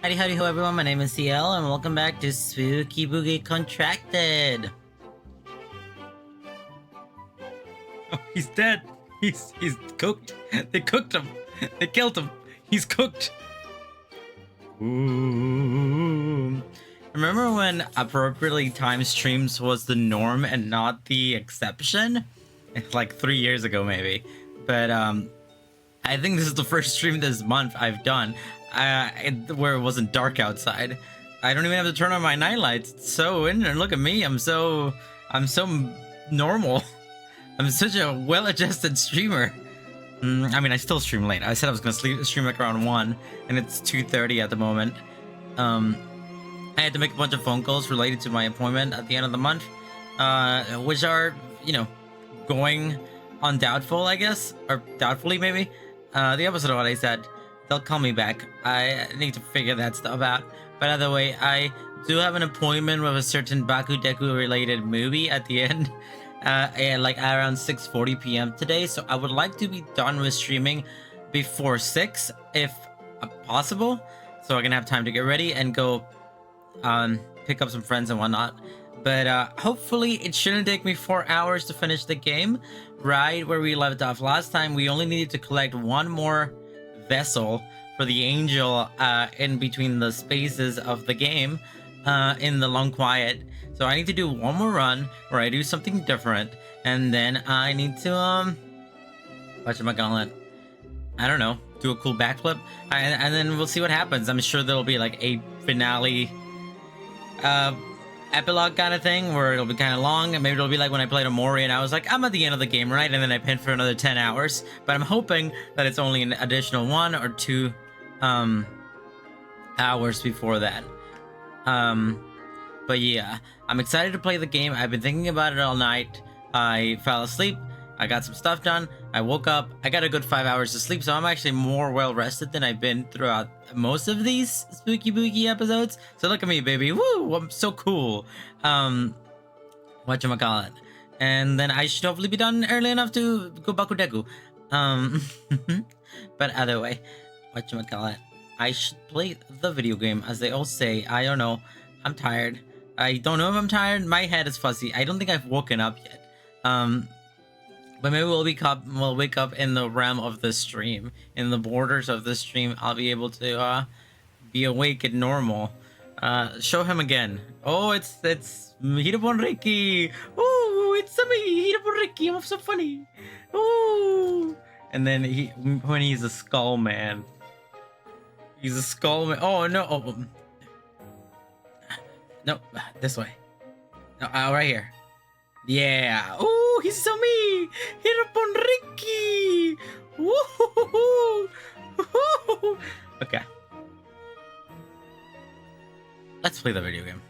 Howdy howdy ho everyone, my name is CL and welcome back to Spooky Boogie Contracted. Oh, he's dead. He's cooked. They cooked him. They killed him. He's cooked. Ooh. Remember when appropriately timed streams was the norm and not the exception? Like 3 years ago maybe. But I think this is the first stream this month I've done where it wasn't dark outside. I don't even have to turn on my night lights. It's so in there. Look at me. I'm so normal. I'm such a well-adjusted streamer. I mean, I still stream late. I said I was gonna stream like around 1, and it's 2:30 at the moment. I had to make a bunch of phone calls related to my appointment at the end of the month, which are, you know, going on doubtful, I guess, or doubtfully maybe. The opposite of what I said. They'll call me back. I need to figure that stuff out. But either way, I do have an appointment with a certain Baku Deku related movie at the end, like around 6:40 p.m. today. So I would like to be done with streaming before 6, if possible, so I can have time to get ready and go pick up some friends and whatnot. But hopefully it shouldn't take me 4 hours to finish the game. Right where we left off last time, we only needed to collect one more vessel for the angel in between the spaces of the game in the long quiet. So I need to do one more run where I do something different, and then I need to whatchamacallit, I don't know, do a cool backflip, and then we'll see what happens. I'm sure there'll be like a finale epilogue kind of thing where it'll be kind of long, and maybe it'll be like when I played Omori and I was like, I'm at the end of the game, right? And then I pinned for another 10 hours. But I'm hoping that it's only an additional 1 or 2 hours before that. But yeah, I'm excited to play the game. I've been thinking about it all night. I fell asleep. I got some stuff done. I woke up. I got a good 5 hours of sleep, so I'm actually more well rested than I've been throughout most of these Spooky Boogie episodes. So look at me, baby. Woo! I'm so cool. Whatchamacallit. And then I should hopefully be done early enough to go Baku Deku. But either way, whatchamacallit, I should play the video game, as they all say. I don't know. I'm tired. I don't know if I'm tired. My head is fuzzy. I don't think I've woken up yet. But maybe we'll wake up in the realm of the stream, in the borders of the stream. I'll be able to be awake and normal. Show him again. Oh, it's Hirobon Ricky. Oh, it's me, Hirobon Ricky. I'm so funny. Oh, and then when he's a skull man. He's a skull man. Oh no. Oh, no, this way. No, right here. Yeah. Oh, he's so me. Hirobon Ricky. Woo-hoo-hoo-hoo. Woo-hoo-hoo. Okay. Let's play the video game.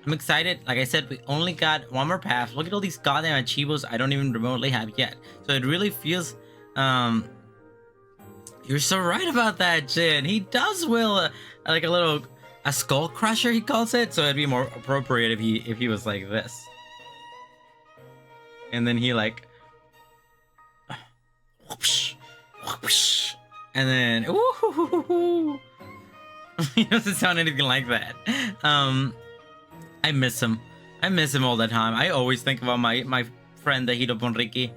I'm excited. Like I said, we only got one more path. Look at all these goddamn achievos I don't even remotely have yet. So it really feels you're so right about that, Jin. He does will like a skull crusher, he calls it. So it'd be more appropriate if he was like this. And then he like whoosh, whoosh, and then woo. He doesn't sound anything like that. I miss him. I miss him all the time. I always think about my friend, the Hirobon Ricky.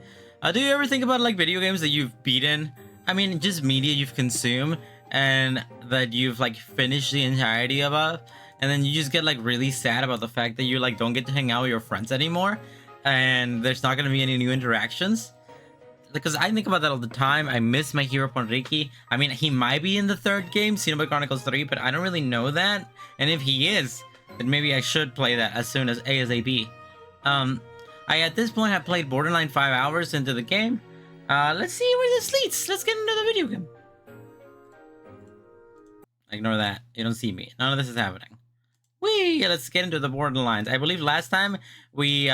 Do you ever think about like video games that you've beaten? I mean, just media you've consumed and that you've like finished the entirety of, and then you just get like really sad about the fact that you like don't get to hang out with your friends anymore, and there's not gonna be any new interactions. Because I think about that all the time. I miss my Hirobon Ricky. I mean, he might be in the 3rd game, Xenoblade Chronicles 3, but I don't really know that. And if he is, then maybe I should play that as soon as ASAP. I at this point have played borderline 5 hours into the game. Let's see where this leads. Let's get into the video game. Ignore that. You don't see me. None of this is happening. Whee! Let's get into the borderlines. I believe last time we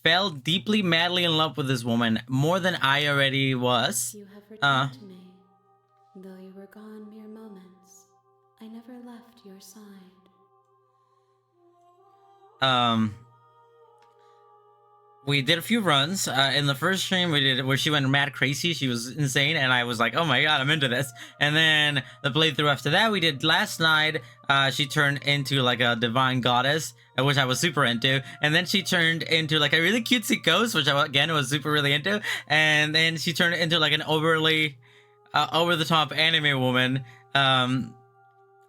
fell deeply, madly in love with this woman, more than I already was. You have returned to me. Though you were gone mere moments, I never left your side. we did a few runs. In the first stream we did where she went mad crazy. She was insane, and I was like, "Oh my god, I'm into this." And then the playthrough after that we did last night. She turned into like a divine goddess, which I was super into. And then she turned into like a really cutesy ghost, which I again was super really into. And then she turned into like an overly over the top anime woman.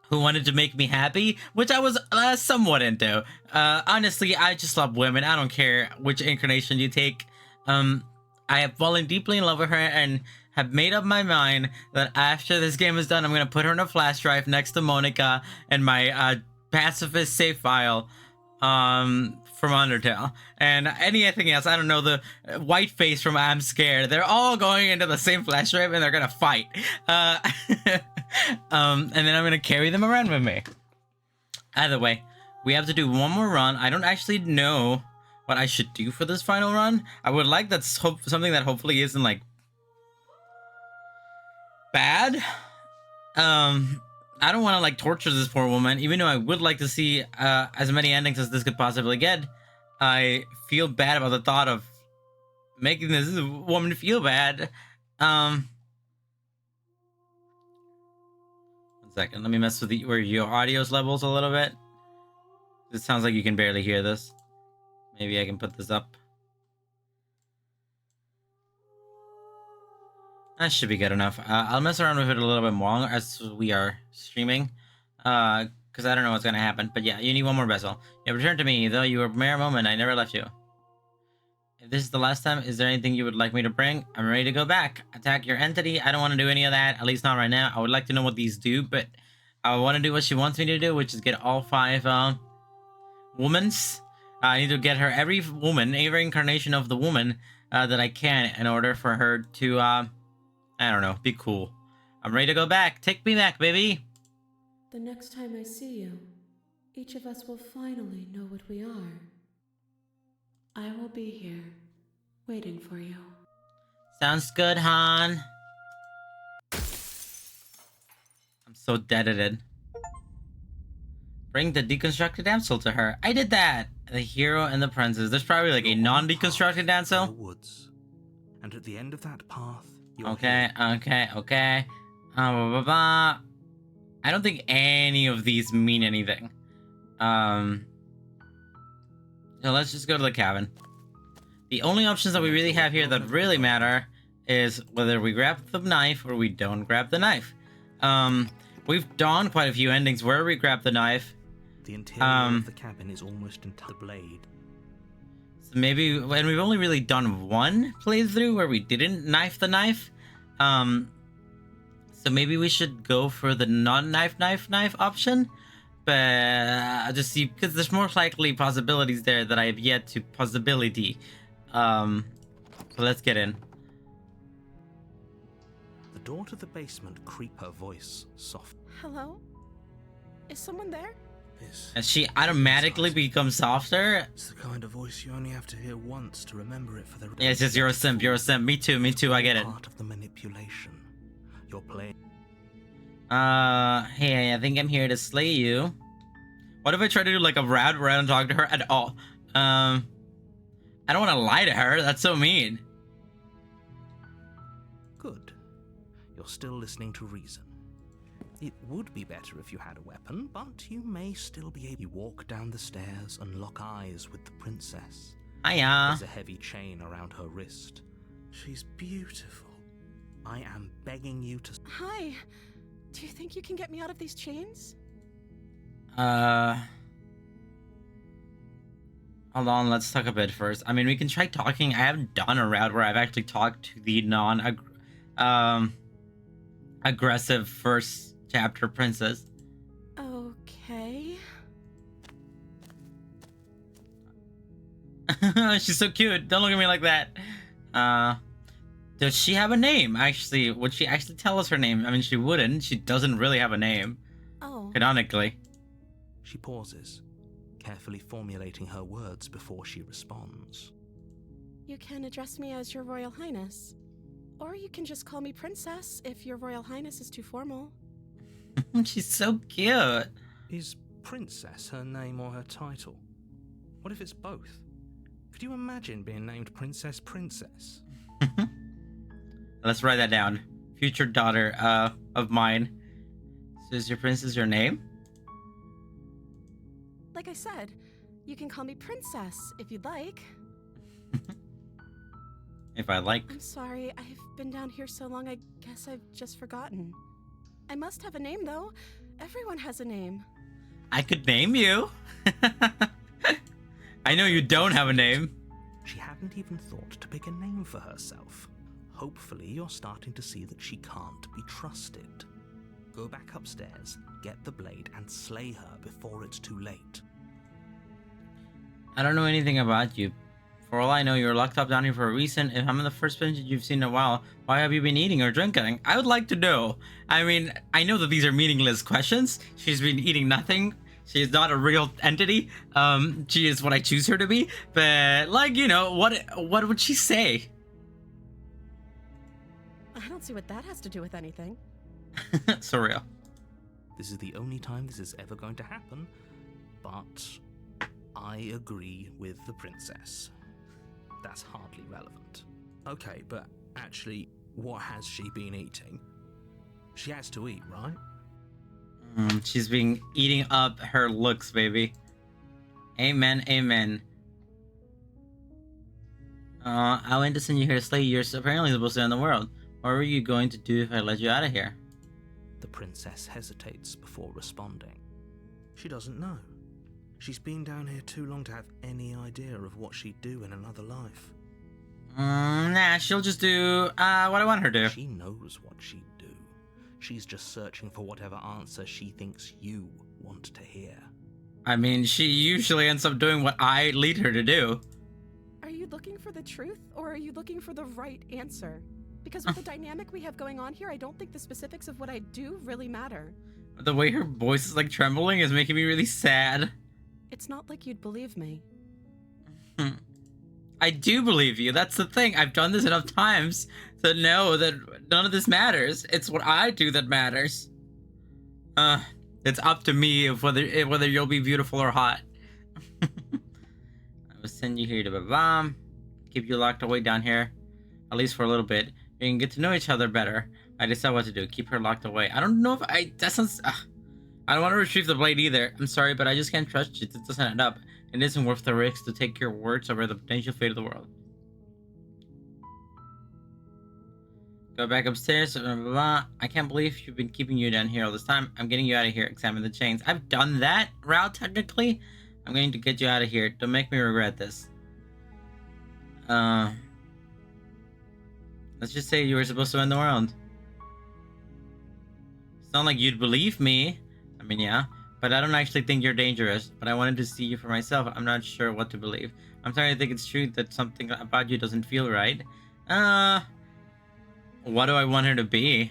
Who wanted to make me happy, which I was somewhat into. Honestly, I just love women. I don't care which incarnation you take. I have fallen deeply in love with her and have made up my mind that after this game is done, I'm gonna put her in a flash drive next to Monica and my pacifist save file from Undertale. And anything else, I don't know, the white face from I'm Scared, they're all going into the same flash drive and they're gonna fight. And then I'm gonna carry them around with me. Either way, we have to do one more run. I don't actually know what I should do for this final run. I would like that's something that hopefully isn't like bad. I don't want to like torture this poor woman, even though I would like to see as many endings as this could possibly get. I feel bad about the thought of making this woman feel bad. One second, let me mess with your audio's levels a little bit. It sounds like you can barely hear this. Maybe I can put this up. That should be good enough. I'll mess around with it a little bit more as we are streaming. Because I don't know what's going to happen. But yeah, you need one more vessel. You have returned to me, though you were a mere moment. I never left you. If this is the last time, is there anything you would like me to bring? I'm ready to go back. Attack your entity. I don't want to do any of that. At least not right now. I would like to know what these do, but I want to do what she wants me to do, which is get all 5 womans. I need to get her every incarnation of the woman that I can in order for her to, I don't know, be cool. I'm ready to go back. Take me back, baby. The next time I see you, each of us will finally know what we are. I will be here, waiting for you. Sounds good, Han. I'm so dead. Bring the deconstructed damsel to her. I did that. The hero and the princess. There's probably like a non-deconstructed damsel. Woods. And at the end of that path, okay. I don't think any of these mean anything. So let's just go to the cabin. The only options that we really have here that really matter is whether we grab the knife or we don't grab the knife. We've done quite a few endings where we grab the knife. The interior of the cabin is almost entirely the blade. So maybe, and we've only really done one playthrough where we didn't knife the knife. So maybe we should go for the non-knife option. But just see, because there's more likely possibilities there that I have yet to possibility. So let's get in. The door to the basement creep her voice soft. Hello? Is someone there? And she automatically becomes softer. It's the kind of voice you only have to hear once to remember it for the rest. Yeah, it's just you're a simp. Me too, I get it. Part of the manipulation. You're playing. Hey, I think I'm here to slay you. What if I try to do like a route where I don't talk to her at all? I don't want to lie to her. That's so mean. Good. You're still listening to reason. It would be better if you had a weapon, but you may still be able to walk down the stairs and lock eyes with the princess. Hiya. There's a heavy chain around her wrist. She's beautiful. I am begging you to... Hi. Do you think you can get me out of these chains? Hold on, let's talk a bit first. I mean, we can try talking. I haven't done a route where I've actually talked to the aggressive first chapter princess. Okay. She's so cute. Don't look at me like that. Does she have a name? Actually, would she actually tell us her name? I mean, she wouldn't. She doesn't really have a name. Oh. Canonically. She pauses, carefully formulating her words before she responds. You can address me as Your Royal Highness. Or you can just call me Princess if Your Royal Highness is too formal. She's so cute. Is Princess her name or her title? What if it's both? Could you imagine being named Princess Princess? Let's write that down. Future daughter of mine. So is your princess your name? Like I said, you can call me Princess if you'd like. If I like. I'm sorry, I've been down here so long, I guess I've just forgotten. I must have a name, though. Everyone has a name. I could name you. I know you don't have a name. She hadn't even thought to pick a name for herself. Hopefully you're starting to see that she can't be trusted. Go back upstairs, get the blade, and slay her before it's too late. I don't know anything about you. For all I know, you're locked up down here for a reason. If I'm the first person you've seen in a while, why have you been eating or drinking? I would like to know. I mean, I know that these are meaningless questions. She's been eating nothing. She is not a real entity. She is what I choose her to be. But, like, you know, what would she say? I don't see what that has to do with anything. Surreal. This is the only time this is ever going to happen, but I agree with the princess. That's hardly relevant. Okay, but actually, what has she been eating? She has to eat, right? She's been eating up her looks, baby. Amen, amen. I went to send you here to slay you. You're apparently supposed to end the world. What were you going to do if I let you out of here? The princess hesitates before responding. She doesn't know. She's been down here too long to have any idea of what she'd do in another life. Nah, she'll just do what I want her to do. She knows what she'd do. She's just searching for whatever answer she thinks you want to hear. I mean, she usually ends up doing what I lead her to do. Are you looking for the truth, or are you looking for the right answer? Because with the dynamic we have going on here, I don't think the specifics of what I do really matter. The way her voice is like trembling is making me really sad. It's not like you'd believe me. I do believe you. That's the thing. I've done this enough times to know that none of this matters. It's what I do that matters. It's up to me if whether you'll be beautiful or hot. I will send you here to Babam. Keep you locked away down here, at least for a little bit. You can get to know each other better. I decide what to do. Keep her locked away. I don't know if that sounds. I don't want to retrieve the blade either. I'm sorry, but I just can't trust you. This doesn't add up. It isn't worth the risk to take your words over the potential fate of the world. Go back upstairs. Blah, blah, blah. I can't believe you've been keeping you down here all this time. I'm getting you out of here. Examine the chains. I've done that route technically. I'm going to get you out of here. Don't make me regret this. Let's just say you were supposed to end the world. It's not like you'd believe me. I mean, yeah. But I don't actually think you're dangerous. But I wanted to see you for myself. I'm not sure what to believe. I'm starting to think it's true that something about you doesn't feel right. What do I want her to be?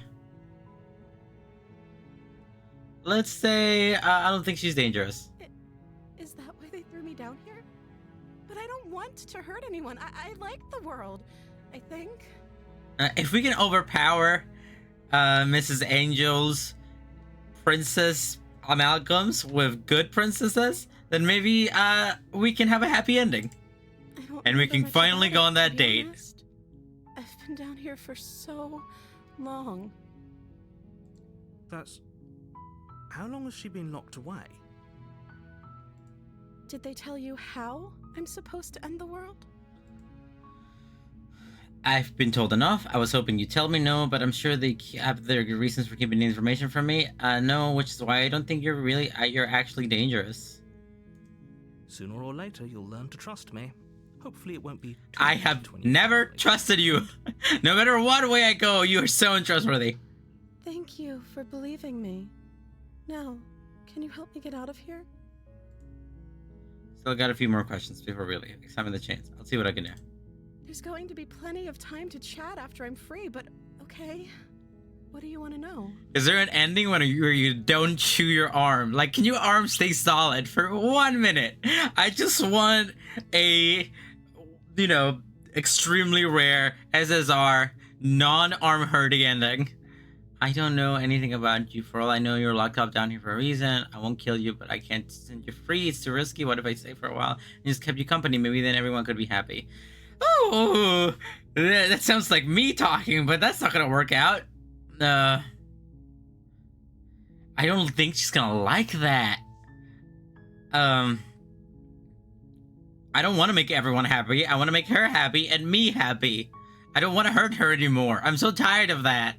Let's say I don't think she's dangerous. Is that why they threw me down here? But I don't want to hurt anyone. I like the world, I think. If we can overpower Mrs. Angel's princess amalgams with good princesses, then maybe we can have a happy ending. And we can finally go on that date. I've been down here for so long. That's... How long has she been locked away? Did they tell you how I'm supposed to end the world? I've been told enough. I was hoping you'd tell me no, but I'm sure they have their reasons for keeping the information from me. No, which is why I don't think you're actually dangerous. Sooner or later, you'll learn to trust me. Hopefully it won't be too I have never trusted you. No matter what way I go, you are so untrustworthy. Thank you for believing me. Now, can you help me get out of here? Still got a few more questions before we leave. Examine the chains. I'll see what I can do. There's going to be plenty of time to chat after I'm free, but okay. What do you want to know? Is there an ending where you don't chew your arm? Like, can your arm stay solid for 1 minute? I just want a, extremely rare SSR non-arm hurting ending. I don't know anything about you. For all I know, you're locked up down here for a reason. I won't kill you, but I can't send you free. It's too risky. What if I stay for a while and just kept you company? Maybe then everyone could be happy. Oh, that sounds like me talking, but that's not gonna work out. I don't think she's gonna like that. I don't want to make everyone happy. I want to make her happy and me happy. I don't want to hurt her anymore. I'm so tired of that.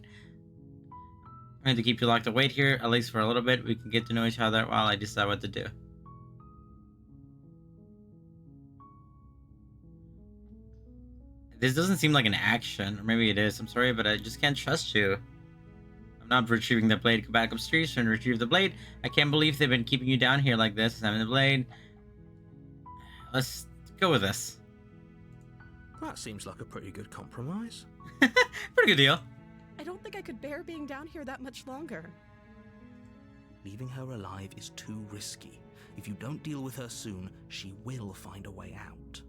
I need to keep you locked away here, at least for a little bit. We can get to know each other while I decide what to do. This doesn't seem like an action, or maybe it is. I'm sorry, but I just can't trust you. I'm not retrieving the blade. Go back upstairs and retrieve the blade. I can't believe they've been keeping you down here like this. Having the blade. Let's go with this. That seems like a pretty good compromise. Pretty good deal. I don't think I could bear being down here that much longer. Leaving her alive is too risky. If you don't deal with her soon, she will find a way out.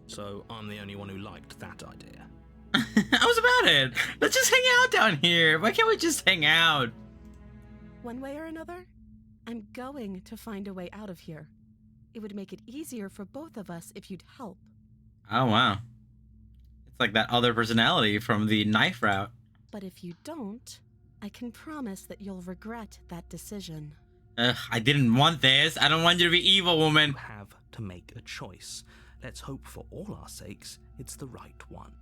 So I'm the only one who liked that idea. I was about it. Let's just hang out down here. Why can't we just hang out? One way or another, I'm going to find a way out of here. It would make it easier for both of us if you'd help. Oh, wow. It's like that other personality from the knife route. But if you don't, I can promise that you'll regret that decision. Ugh, I didn't want this. I don't want you to be evil, woman. You have to make a choice. Let's hope for all our sakes it's the right one.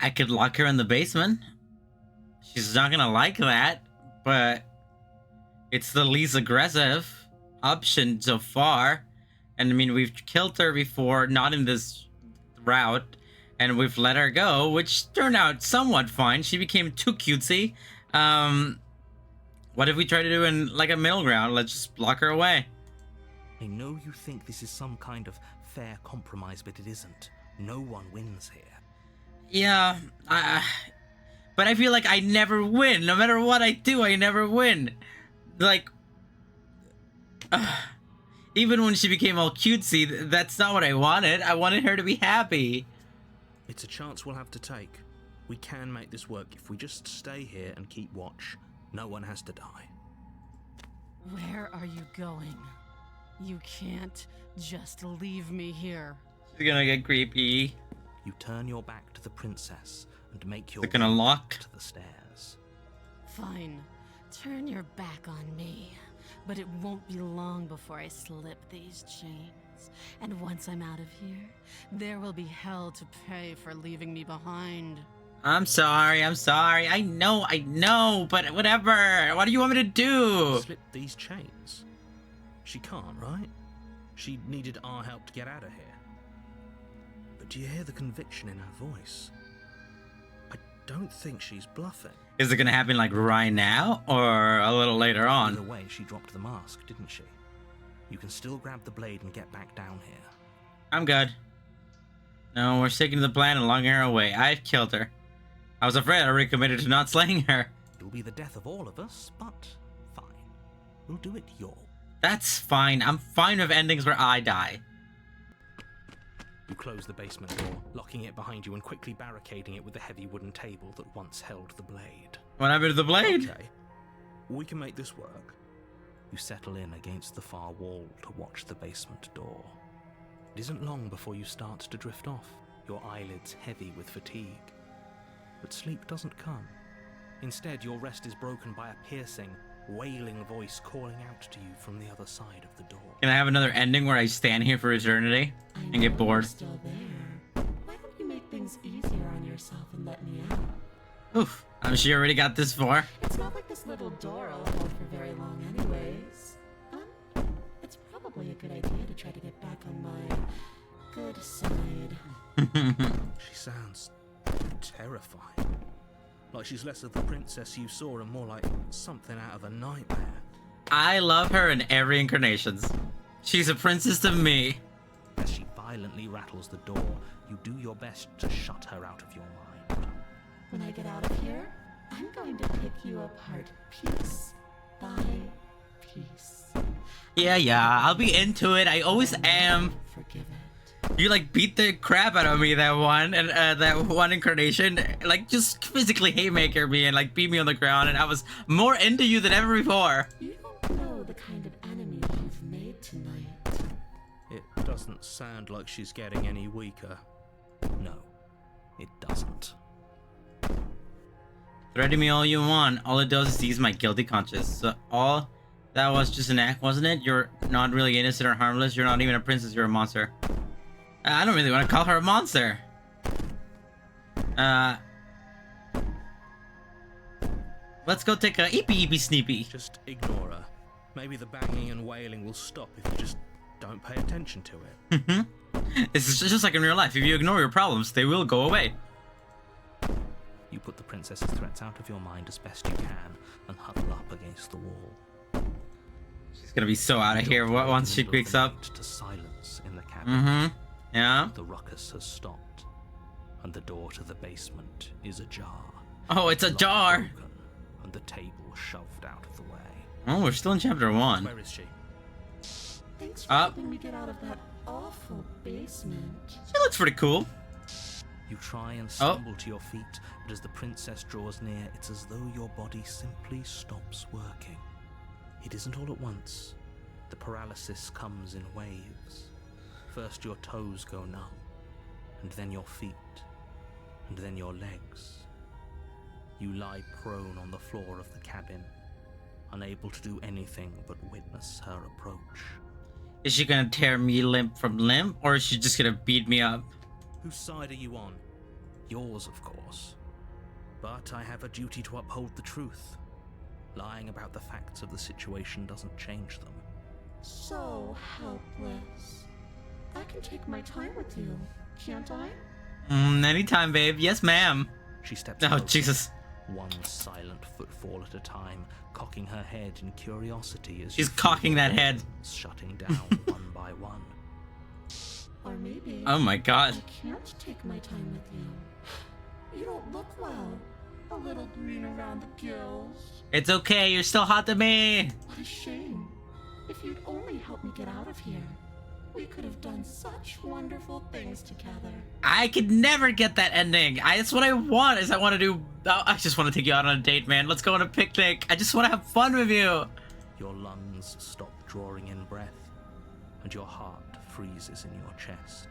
I could lock her in the basement. She's not gonna like that, but it's the least aggressive option so far. And I mean, we've killed her before, not in this route, and we've let her go, which turned out somewhat fine. She became too cutesy. What if we try to do in like a middle ground? Let's just block her away. I know you think this is some kind of fair compromise, but it isn't. No one wins here. Yeah, but I feel like I never win. No matter what I do, I never win. Like, even when she became all cutesy, that's not what I wanted. I wanted her to be happy. It's a chance we'll have to take. We can make this work if we just stay here and keep watch. No one has to die. Where are you going? You can't just leave me here. She's gonna get creepy. You turn your back to the princess and make your They're gonna way lock. to the stairs. Fine. Turn your back on me. But it won't be long before I slip these chains. And once I'm out of here, there will be hell to pay for leaving me behind. I'm sorry. I know, but whatever. What do you want me to do? Slip these chains. She can't, right? She needed our help to get out of here. But do you hear the conviction in her voice? I don't think she's bluffing. Is it gonna happen like right now or a little later on? Either way, she dropped the mask, didn't she? You can still grab the blade and get back down here. I'm good. No, we're sticking to the plan and locking her away. I've killed her. I was afraid I already committed to not slaying her. It'll be the death of all of us, but fine. We'll do it your way. That's fine. I'm fine with endings where I die. You close the basement door, locking it behind you and quickly barricading it with the heavy wooden table that once held the blade. What happened to the blade? Okay, we can make this work. You settle in against the far wall to watch the basement door. It isn't long before you start to drift off, your eyelids heavy with fatigue. But sleep doesn't come. Instead, your rest is broken by a piercing, wailing voice calling out to you from the other side of the door. Can I have another ending where I stand here for eternity and get bored? Still there. Why don't you make things easier on yourself and let me out? Oof. I'm sure you already got this far. It's not like this little door will hold for very long anyways. It's probably a good idea to try to get back on my good side. She sounds terrifying. Like she's less of the princess you saw and more like something out of a nightmare. I love her in every incarnation. She's a princess to me. As she violently rattles the door, you do your best to shut her out of your mind. When I get out of here, I'm going to pick you apart piece by piece. Yeah, I'll be into it. I always am. Forgive it. You like beat the crap out of me that one and that one incarnation, like just physically haymaker me and like beat me on the ground, and I was more into you than ever before. You don't know the kind of enemy you've made tonight. It doesn't sound like she's getting any weaker. No, it doesn't. Threaten me all you want. All it does is ease my guilty conscience. So all that was just an act, wasn't it? You're not really innocent or harmless. You're not even a princess. You're a monster. I don't really want to call her a monster. Let's go take a eepy sneepy. Just ignore her. Maybe the banging and wailing will stop if you just don't pay attention to it. This is just like in real life. If you ignore your problems, they will go away. You put the princess's threats out of your mind as best you can and huddle up against the wall. She's gonna be so out of here once she wakes up. To silence in the cabin. Yeah. The ruckus has stopped, and the door to the basement is ajar. Oh, it's a Lock jar. broken, and the table shoved out of the way. Oh, we're still in chapter 1. Where is she? Thanks for Up. helping me get out of that awful basement. She looks pretty cool. You try and stumble to your feet, but as the princess draws near, it's as though your body simply stops working. It isn't all at once. The paralysis comes in waves. First your toes go numb, and then your feet, and then your legs. You lie prone on the floor of the cabin, unable to do anything but witness her approach. Is she gonna tear me limb from limb, or is she just gonna beat me up? Whose side are you on? Yours, of course. But I have a duty to uphold the truth. Lying about the facts of the situation doesn't change them. So helpless. I can take my time with you, can't I? Anytime, babe. Yes, ma'am. She steps Oh, closer, Jesus. one silent footfall at a time, cocking her head in curiosity as She's you feel cocking that your head. organs shutting down one by one. Or maybe Oh my god. I can't take my time with you. You don't look well. A little green around the gills. It's okay. You're still hot to me. What a shame. If you'd only help me get out of here, we could have done such wonderful things together. I could never get that ending. That's what I want. Is I want to do. I just want to take you out on a date, man. Let's go on a picnic. I just want to have fun with you. Your lungs stop drawing in breath, and your heart freezes in your chest.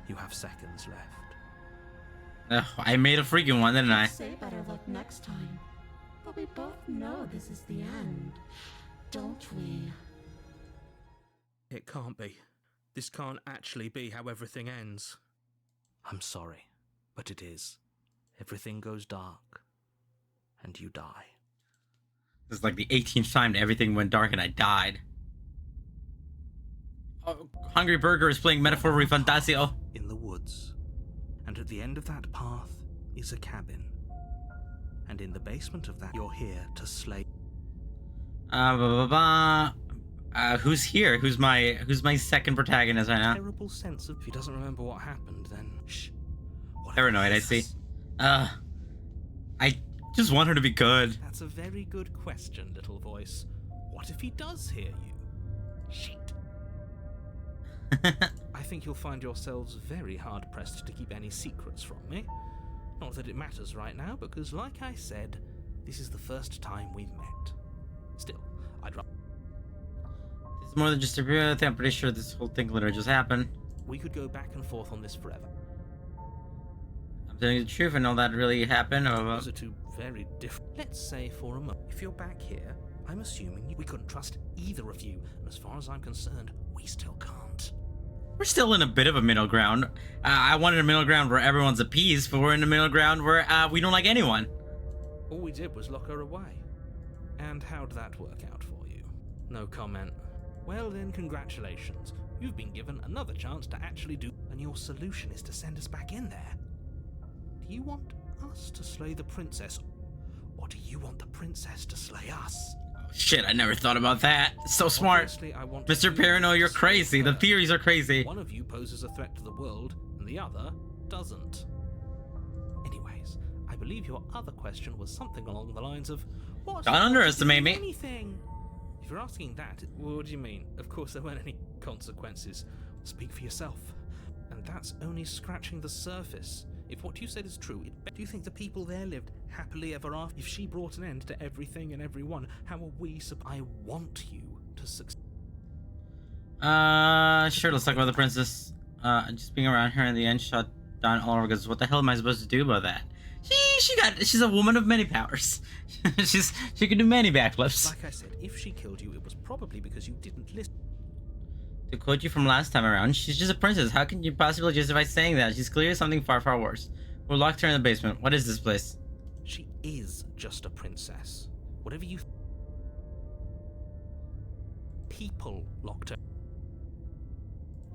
You have seconds left. I made a freaking one, didn't I? Say better luck next time. But we both know this is the end, don't we? It can't be. This can't actually be how everything ends. I'm sorry, but it is. Everything goes dark, and you die. This is like the 18th time that everything went dark and I died. Oh, Hungry Burger is playing Metaphor Fantasio. In the woods. And at the end of that path is a cabin. And in the basement of that, you're here to slay. Who's here? Who's my second protagonist right now? Terrible sense of if he doesn't remember what happened, then shh. Paranoid, I see. I just want her to be good. That's a very good question, little voice. What if he does hear you? Shit. I think you'll find yourselves very hard-pressed to keep any secrets from me. Not that it matters right now, because like I said, this is the first time we've met. Still, I'd rather... It's more than just a real thing. I'm pretty sure this whole thing literally just happened. We could go back and forth on this forever. I'm telling you the truth, and all that really happened. Those are two very different... Let's say for a moment, if you're back here, I'm assuming we couldn't trust either of you, and as far as I'm concerned, we still can't. We're still in a bit of a middle ground. I wanted a middle ground where everyone's appeased, but we're in a middle ground where we don't like anyone. All we did was lock her away. And how'd that work out for you? No comment. Well then, congratulations. You've been given another chance to actually do... And your solution is to send us back in there. Do you want us to slay the princess? Or do you want the princess to slay us? Shit, I never thought about that. So smart. Obviously, I want Mr. you Parano, to you're slay crazy. The her. theories are crazy. One of you poses a threat to the world, and the other doesn't. Anyways, I believe your other question was something along the lines of, what? Don't underestimate me. Anything? If you're asking that, what do you mean? Of course there weren't any consequences. Speak for yourself. And that's only scratching the surface. If what you said is true, do you think the people there lived happily ever after? If she brought an end to everything and everyone, how are we I want you to succeed. Sure, let's talk about the princess. Just being around her in the end shut down all because what the hell am I supposed to do about that? She's a woman of many powers. she can do many backflips. Like I said, if she killed you, it was probably because you didn't listen. To quote you from last time around, she's just a princess. How can you possibly justify saying that? She's clearly something far, far worse. We locked her in the basement. What is this place? She is just a princess. Whatever you... People locked her.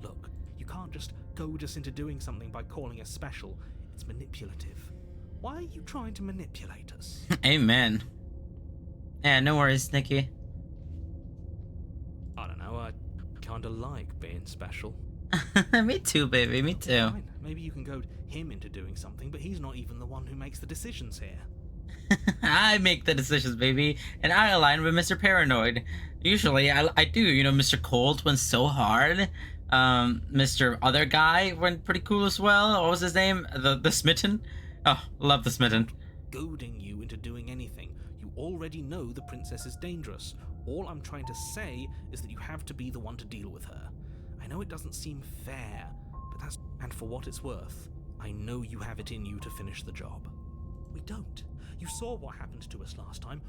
Look, you can't just goad us into doing something by calling us special. It's manipulative. Why are you trying to manipulate us? Amen. Yeah, no worries, Nikki. I don't know, I kinda like being special. Me too, baby, me too. Fine. Maybe you can goad him into doing something, but he's not even the one who makes the decisions here. I make the decisions, baby, and I align with Mr. Paranoid. Usually, I do, you know, Mr. Cold went so hard. Mr. Other Guy went pretty cool as well. What was his name? The Smitten? Oh, love the Smitten. Goading you into doing anything. You already know the princess is dangerous. All I'm trying to say is that you have to be the one to deal with her. I know it doesn't seem fair, but that's... And for what it's worth, I know you have it in you to finish the job. We don't. You saw what happened to us last time.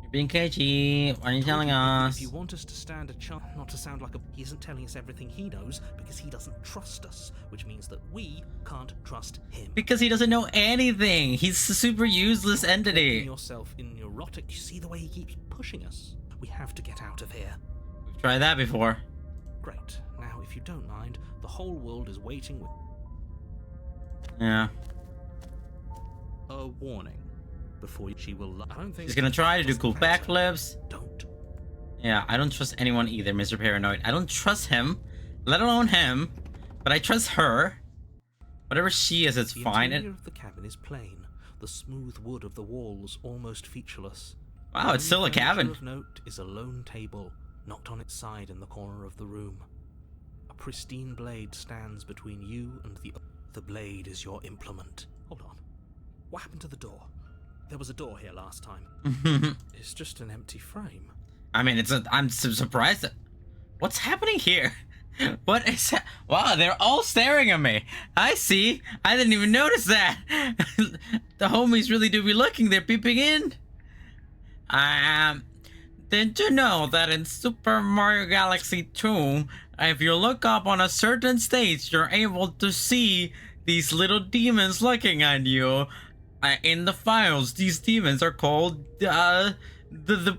You're being cagey. Why are you telling us? If you want us to stand a chance, not to sound like he isn't telling us everything he knows because he doesn't trust us, which means that we can't trust him. Because he doesn't know anything. He's a super useless entity. Making yourself in neurotic. You see the way he keeps pushing us. We have to get out of here. We've tried that before. Great. Now, if you don't mind, the whole world is waiting with... Yeah. A warning. Before she will... I don't think... He's gonna try to do cool backflips. Don't. Yeah, I don't trust anyone either, Mr. Paranoid. I don't trust him, let alone him, but I trust her. Whatever she is, it's fine. The interior of the cabin is plain. The smooth wood of the walls almost featureless. Wow, it's still a cabin. Of note is a lone table, knocked on its side in the corner of the room. A pristine blade stands between you and the... The blade is your implement. Hold on. What happened to the door? There was a door here last time. It's just an empty frame. I mean, I'm surprised. What's happening here? What is that? Wow, they're all staring at me. I see. I didn't even notice that. The homies really do be looking. They're peeping in. Did you know that in Super Mario Galaxy 2, if you look up on a certain stage, you're able to see these little demons looking at you? In the files, these demons are called the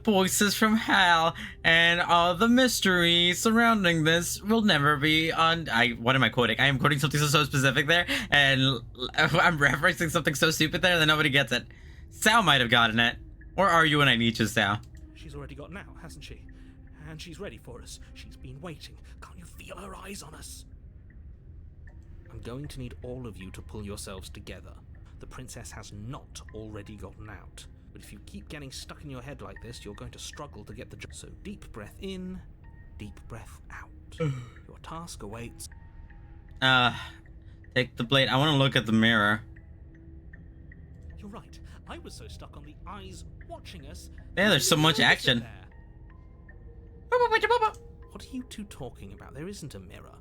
voices from hell, and the mystery surrounding this will never be what am I quoting? I am quoting something so specific there, and I'm referencing something so stupid there that nobody gets it. Sal might have gotten it. Or are you when I need you, Sal? She's already gotten out, hasn't she? And she's ready for us. She's been waiting. Can't you feel her eyes on us? I'm going to need all of you to pull yourselves together. The princess has not already gotten out. But if you keep getting stuck in your head like this, you're going to struggle to get the job. So deep breath in, deep breath out. Your task awaits. Take the blade. I want to look at the mirror. You're right. I was so stuck on the eyes watching us. Yeah, there's so much action. What are you two talking about? There isn't a mirror.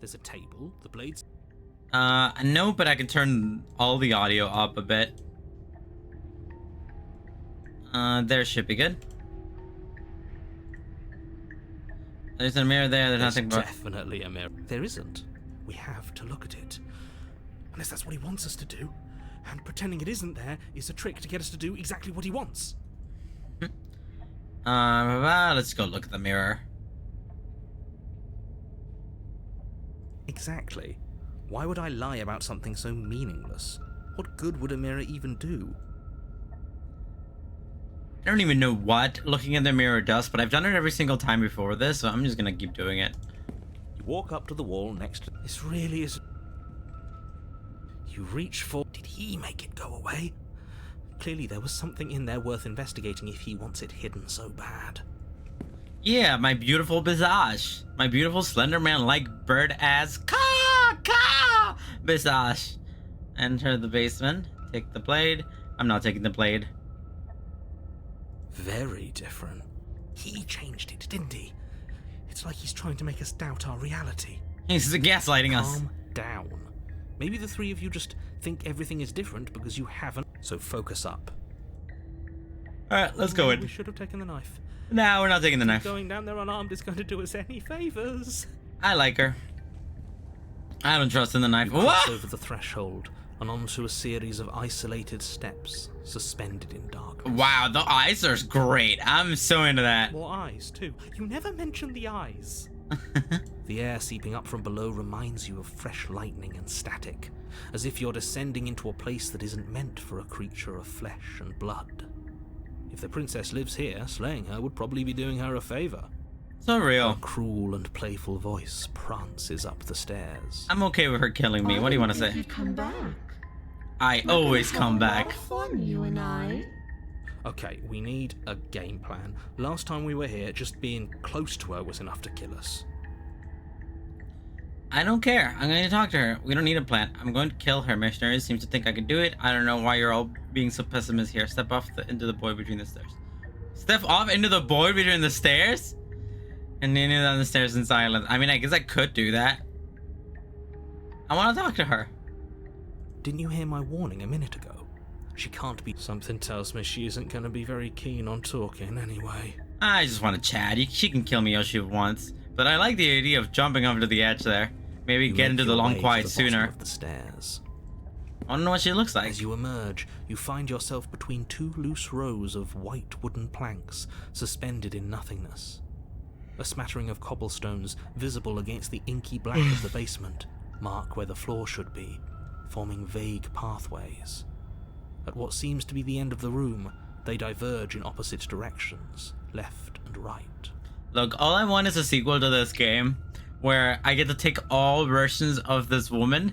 There's a table, the blades... No, but I can turn all the audio up a bit. There should be good. There's a mirror there, there's nothing but... definitely a mirror. There isn't. We have to look at it. Unless that's what he wants us to do. And pretending it isn't there is a trick to get us to do exactly what he wants. Let's go look at the mirror. Exactly. Why would I lie about something so meaningless? What good would a mirror even do? I don't even know what looking in the mirror does, but I've done it every single time before this, so I'm just gonna keep doing it. You walk up to the wall next to... This really is... You reach for... Did he make it go away? Clearly there was something in there worth investigating if he wants it hidden so bad. Yeah, my beautiful visage. My beautiful Slenderman-like bird-ass caw visage. Enter the basement. Take the blade. I'm not taking the blade. Very different. He changed it, didn't he? It's like he's trying to make us doubt our reality. He's gaslighting us. Calm down. Maybe the three of you just think everything is different because you haven't. So focus up. Alright, let's go in. We should have taken the knife. Nah, we're not taking the knife. Going down there unarmed is going to do us any favors. I like her. I don't trust in the knife. You cross What? over the threshold and onto a series of isolated steps suspended in darkness. Wow, the eyes are great. I'm so into that. More eyes, too. You never mentioned the eyes. The air seeping up from below reminds you of fresh lightning and static, as if you're descending into a place that isn't meant for a creature of flesh and blood. If the princess lives here, slaying her would probably be doing her a favor. So real. A cruel and playful voice prances up the stairs. I'm okay with her killing me. What do you want to say? You'd come back. I always come back. Fun, you and I. Okay, we need a game plan. Last time we were here, just being close to her was enough to kill us. I don't care. I'm going to talk to her. We don't need a plan. I'm going to kill her. Missionary seems to think I can do it. I don't know why you're all being so pessimistic here. Step off into the void between the stairs. Step off into the void between the stairs? And then down the stairs in silence. I mean, I guess I could do that. I want to talk to her. Didn't you hear my warning a minute ago? She can't be. Something tells me she isn't going to be very keen on talking anyway. I just want to chat. She can kill me if she wants. But I like the idea of jumping over to the edge there. Maybe You get make into the your long way quiet to the bottom sooner. of the stairs. I don't know what she looks like. As you emerge, you find yourself between two loose rows of white wooden planks suspended in nothingness. A smattering of cobblestones visible against the inky black of the basement mark where the floor should be, forming vague pathways. At what seems to be the end of the room, they diverge in opposite directions, left and right. Look, all I want is a sequel to this game where I get to take all versions of this woman,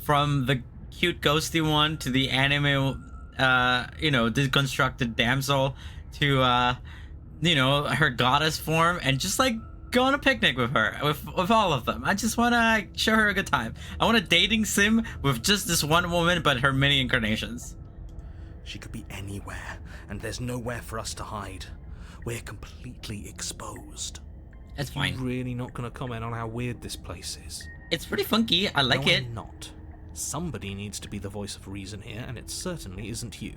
from the cute ghosty one to the anime, deconstructed damsel to, her goddess form, and just like go on a picnic with her, with all of them. I just want to show her a good time. I want a dating sim with just this one woman, but her many incarnations. She could be anywhere, and there's nowhere for us to hide. We're completely exposed. That's fine. You're really not going to comment on how weird this place is? It's pretty funky. I like No, it. I'm not. Somebody needs to be the voice of reason here, and it certainly isn't you.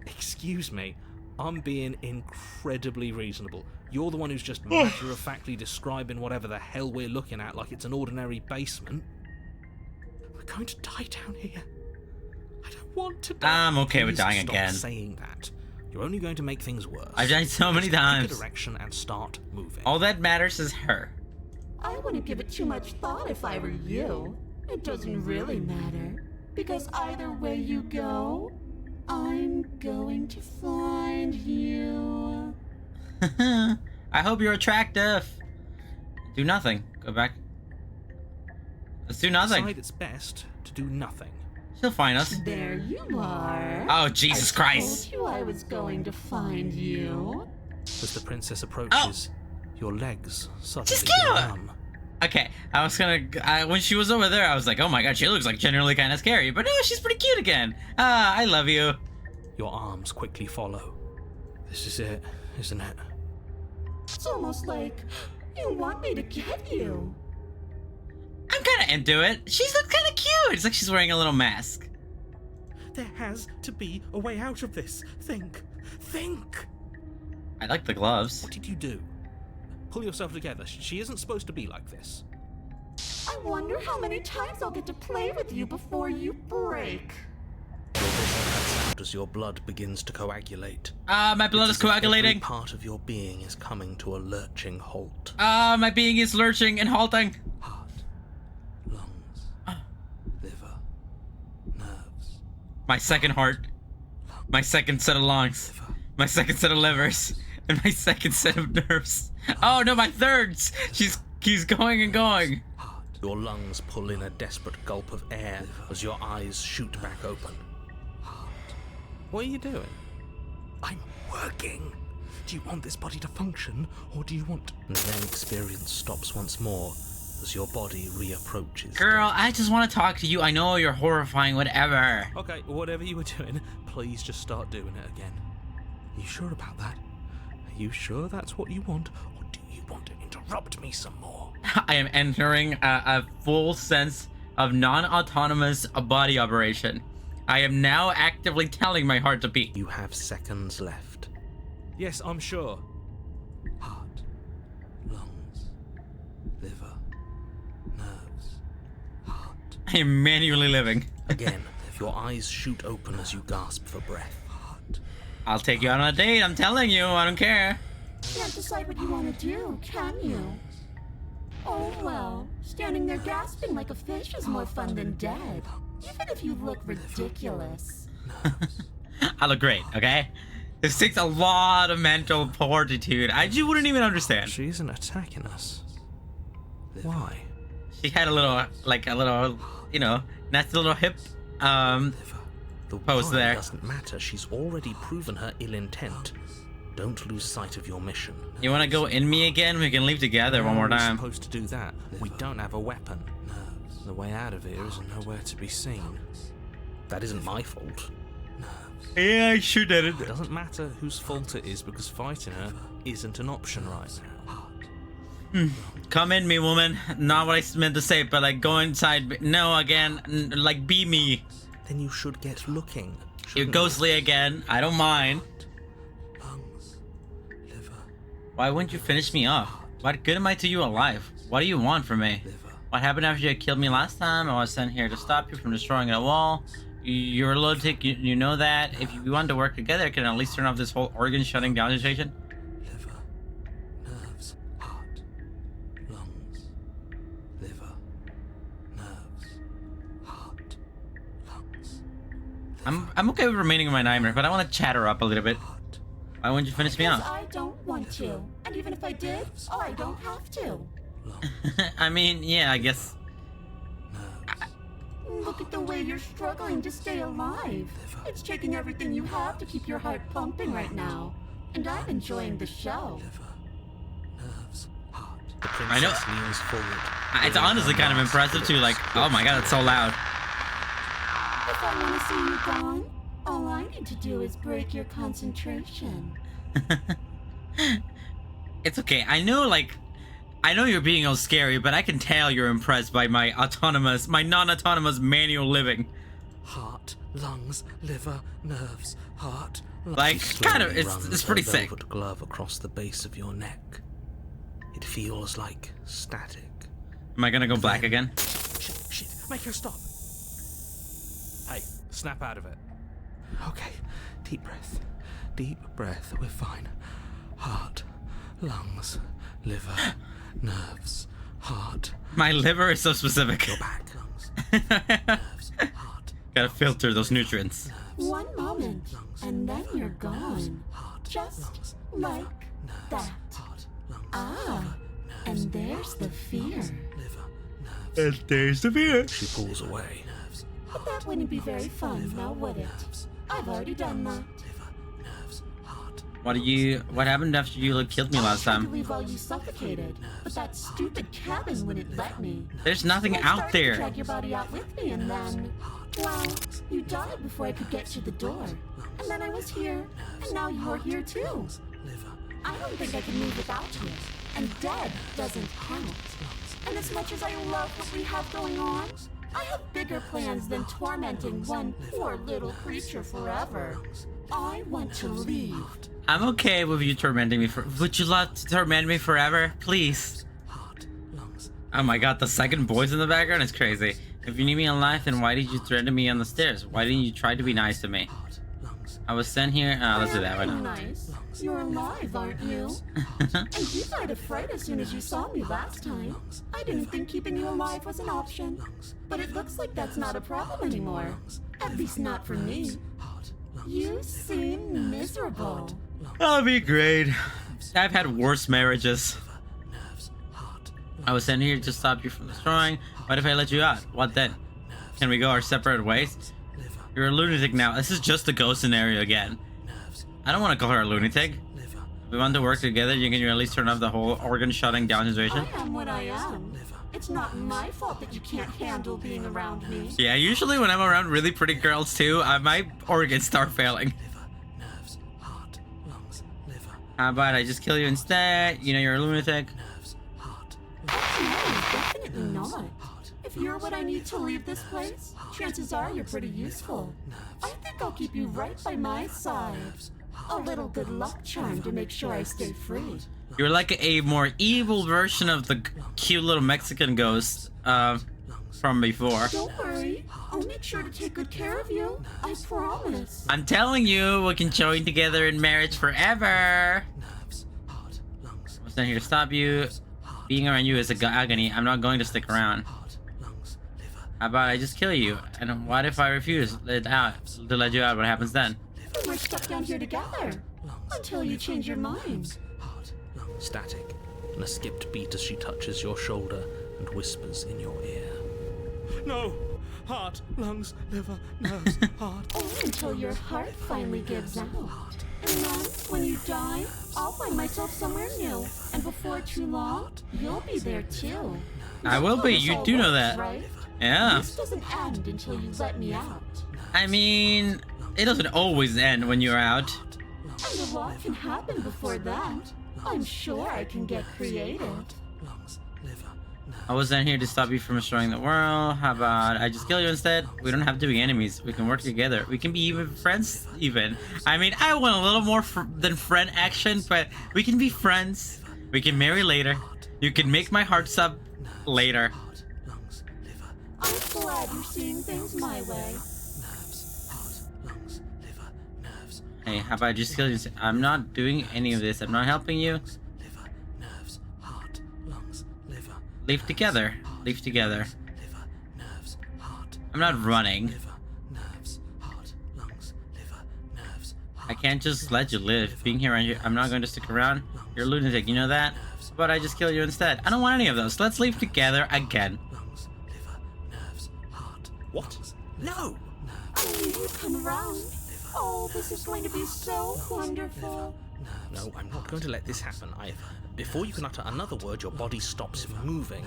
Excuse me, I'm being incredibly reasonable. You're the one who's just matter-of-factly describing whatever the hell we're looking at like it's an ordinary basement. We're going to die down here. I don't want to die. I'm okay with Please dying stop again. saying that. You're only going to make things worse. I've died so many Just pick times. a direction and start moving. All that matters is her. I wouldn't give it too much thought if I were you. It doesn't really matter. Because either way you go, I'm going to find you. I hope you're attractive. Do nothing. Go back. Let's do nothing. Decide it's best to do nothing. She'll find us. There you are. Oh, Jesus Christ. I told you I was going to find you. As the princess approaches, your legs suddenly She's cute. go numb. Okay, I was gonna. When she was over there, I was like, oh my god, she looks like generally kind of scary. But no, she's pretty cute again. I love you. Your arms quickly follow. This is it, isn't it? It's almost like you want me to get you. I'm kind of into it. She's kind of cute. It's like she's wearing a little mask. There has to be a way out of this. Think. Think! I like the gloves. What did you do? Pull yourself together. She isn't supposed to be like this. I wonder how many times I'll get to play with you before you break. Your vision cuts out as your blood begins to coagulate. My blood is It's as if coagulating. Every part of your being is coming to a lurching halt. My being is lurching and halting. Heart, lungs, liver, nerves. My second heart. My second set of lungs. My second set of livers. And my second set of nerves. Oh no, my thirds! He's going and going. Heart. Your lungs pull in a desperate gulp of air as your eyes shoot back open. Heart. What are you doing? I'm working. Do you want this body to function, or do you want... And then experience stops once more, as your body reapproaches. Girl, I just want to talk to you. I know you're horrifying, whatever. Okay, whatever you were doing, please just start doing it again. You sure about that? Are you sure that's what you want, or do you want to interrupt me some more? I am entering a full sense of non-autonomous body operation. I am now actively telling my heart to beat. You have seconds left. Yes, I'm sure. Heart, lungs, liver, nerves, heart. I am manually living. Again, if your eyes shoot open as you gasp for breath. Heart. I'll take you out on a date, I'm telling you, I don't care. Can't decide what you want to do, can you? Oh well, standing there gasping like a fish is more fun than dead. Even if you look ridiculous. I look great, okay? This takes a lot of mental fortitude. You wouldn't even understand. She isn't attacking us. Why? She had a little, you know, nasty little hip, The pose why there. doesn't matter. She's already proven her ill intent. Don't lose sight of your mission. You want to go in me again? We can leave together one more How are we time. supposed to do that? We don't have a weapon. The way out of here is nowhere to be seen. That isn't my fault. Yeah, I sure did it. It doesn't matter whose fault it is because fighting her isn't an option right now. Come in me, woman. Not what I meant to say, but like go inside. No, again, like be me. Then you should get looking. You're shouldn't ghostly again. I don't mind. you? Lungs, liver, Why wouldn't you finish me off? What good am I to you alive? What do you want from me? liver. What happened after you killed me last time? I was sent here to stop you from destroying a wall. You're a lunatic, you know that. If you want to work together, I can at least turn off this whole organ shutting down situation. Liver, nerves, heart, lungs, liver, nerves, heart, lungs, I'm okay with remaining in my nightmare, but I want to chat her up a little bit. heart. Why wouldn't you finish me Because off? I don't want to. And even if I did, I don't have to. I mean, yeah, I guess. Look at the way you're struggling to stay alive. It's taking everything you have to keep your heart pumping right now. And I'm enjoying the show. Nerves, heart. The I know. princess leans forward. It's honestly kind of impressive too. Like, oh my god, it's so loud. If I want to see you gone, all I need to do is break your concentration. It's okay. I know you're being all scary, but I can tell you're impressed by my non-autonomous manual living. Heart, lungs, liver, nerves, heart. Lungs. Like, She kind of, slowly it's runs pretty her sick. velvet glove across the base of your neck. It feels like static. Am I gonna go black again? Shit, make her stop. Hey, snap out of it. Okay, deep breath, we're fine. Heart, lungs, liver, nerves, heart. My liver is so specific. Your back, lungs, nerves, heart. Gotta filter those nutrients. One moment, and then you're gone. Heart, Just lungs, like nerves, that. heart, lungs, Ah, nerves, and there's the fear. liver, nerves. And there's the fear. She pulls away. Nerves, But that wouldn't be very fun, now would it? I've already done that. liver, nerves, heart. What happened after you killed me last I tried to time? leave while you suffocated, but that stupid cabin wouldn't let me. There's nothing So I out started to there. drag your body out with me, and then, well, you died before I could get to the door. And then I was here, and now you're here too. Liver, I don't think I can move without you, and dead doesn't count. And as much as I love what we have going on, I have bigger plans than tormenting one poor little creature forever. I want to leave. I'm okay with you tormenting me Would you love to torment me forever? Please. heart, lungs. Oh my god, the second voice in the background is crazy. If you need me alive, then why did you threaten me on the stairs? Why didn't you try to be nice to me? Heart, lungs, I was sent here. Let's do that right I'm now. nice. You're alive, aren't you? And you died of fright as soon as you saw me last time. I didn't think keeping you alive was an option. But it looks like that's not a problem anymore. At least not for me. heart, lungs. You seem miserable. That'll be great. I've had worse marriages. Nerves, heart, I was sent here to stop you from destroying. What if I let you out? What then? Can we go our separate ways? liver, You're a lunatic now. This is just a ghost scenario again. nerves, I don't want to call her a lunatic. liver, We want to work together. You can at least turn off the whole organ shutting down situation. I am what I am. It's not my fault that you can't handle being around me. Yeah, usually when I'm around really pretty girls too, my organs start failing. Nerves, heart, lungs, liver. How about I just kill you instead? You know, you're a lunatic. Nerves, heart, Definitely not. If you're what I need to leave this place, chances are you're pretty useful. I think I'll keep you right by my side. A little good luck charm to make sure I stay free. You're like a more evil version of the cute little Mexican ghost from before. Don't worry, I'll make sure to take good care of you. I promise. I'm telling you, we can join together in marriage forever. nerves, heart, lungs, I was not here to stop you. Being around you is a agony. I'm not going to stick around. heart, lungs, liver. How about I just kill you? And what if I refuse to let you out? What happens then? We're stuck down here together. Until you change your mind. Heart, lungs, static, and a skipped beat as she touches your shoulder and whispers in your ear. No! Heart, lungs, liver, nerves, heart. Only until your heart finally gives out. And then, when you die, I'll find myself somewhere new. And before too long, you'll be there too. I will be. You do know that. Right? Yeah. This doesn't end until you let me out. I mean, it doesn't always end when you're out. And a lot can happen before that. I'm sure I can get creative. Lungs, liver, nerves. I wasn't here to stop you from destroying the world. How about I just kill you instead? We don't have to be enemies. We can work together. We can be even friends even. I mean, I want a little more than friend action, but we can be friends. We can marry later. You can make my heart stop later. Heart, lungs, liver, I'm glad you're seeing things my way. nerves, heart, lungs, liver, nerves, Hey, how about I just kill you instead? I'm not doing any of this. I'm not helping you. liver, nerves, heart, lungs, liver, Leave together. Leave together. liver, nerves, heart, I'm not running. liver, nerves, heart, lungs, liver, nerves, I can't just let you live. Being here, I'm not going to stick around. You're a lunatic, you know that? But I just kill you instead. I don't want any of those. Let's leave together again. lungs, liver, nerves, heart. What? No! I knew you'd come around. Oh, this is going to be so wonderful. No, I'm not going to let this happen. Before you can utter another word, your body stops moving,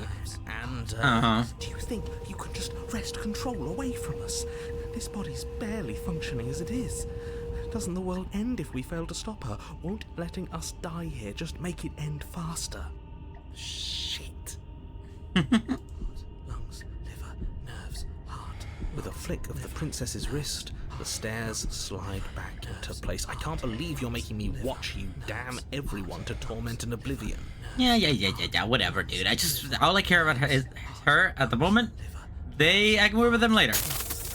and, do you think you can just wrest control away from us? This body's barely functioning as it is. Doesn't the world end if we fail to stop her? Won't letting us die here just make it end faster? Shit. Lungs, liver, nerves, heart. With a flick of the princess's wrist, the stairs slide back into place. I can't believe you're making me watch you damn everyone to torment and oblivion. Yeah, whatever, dude. All I care about her is her at the moment. I can work with them later.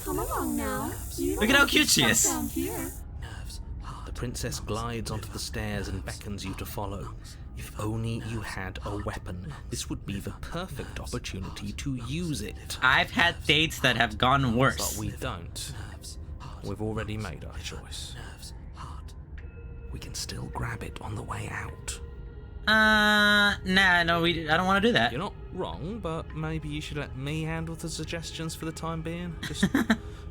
Come along now. You Look at how cute she is. Down here. Nerves. The princess glides onto the stairs and beckons you to follow. If only you had a weapon, this would be the perfect opportunity to use it. I've had dates that have gone worse. But we don't. We've already made our choice. We can still grab it on the way out. Nah, no, I don't want to do that. You're not wrong, but maybe you should let me handle the suggestions for the time being. Just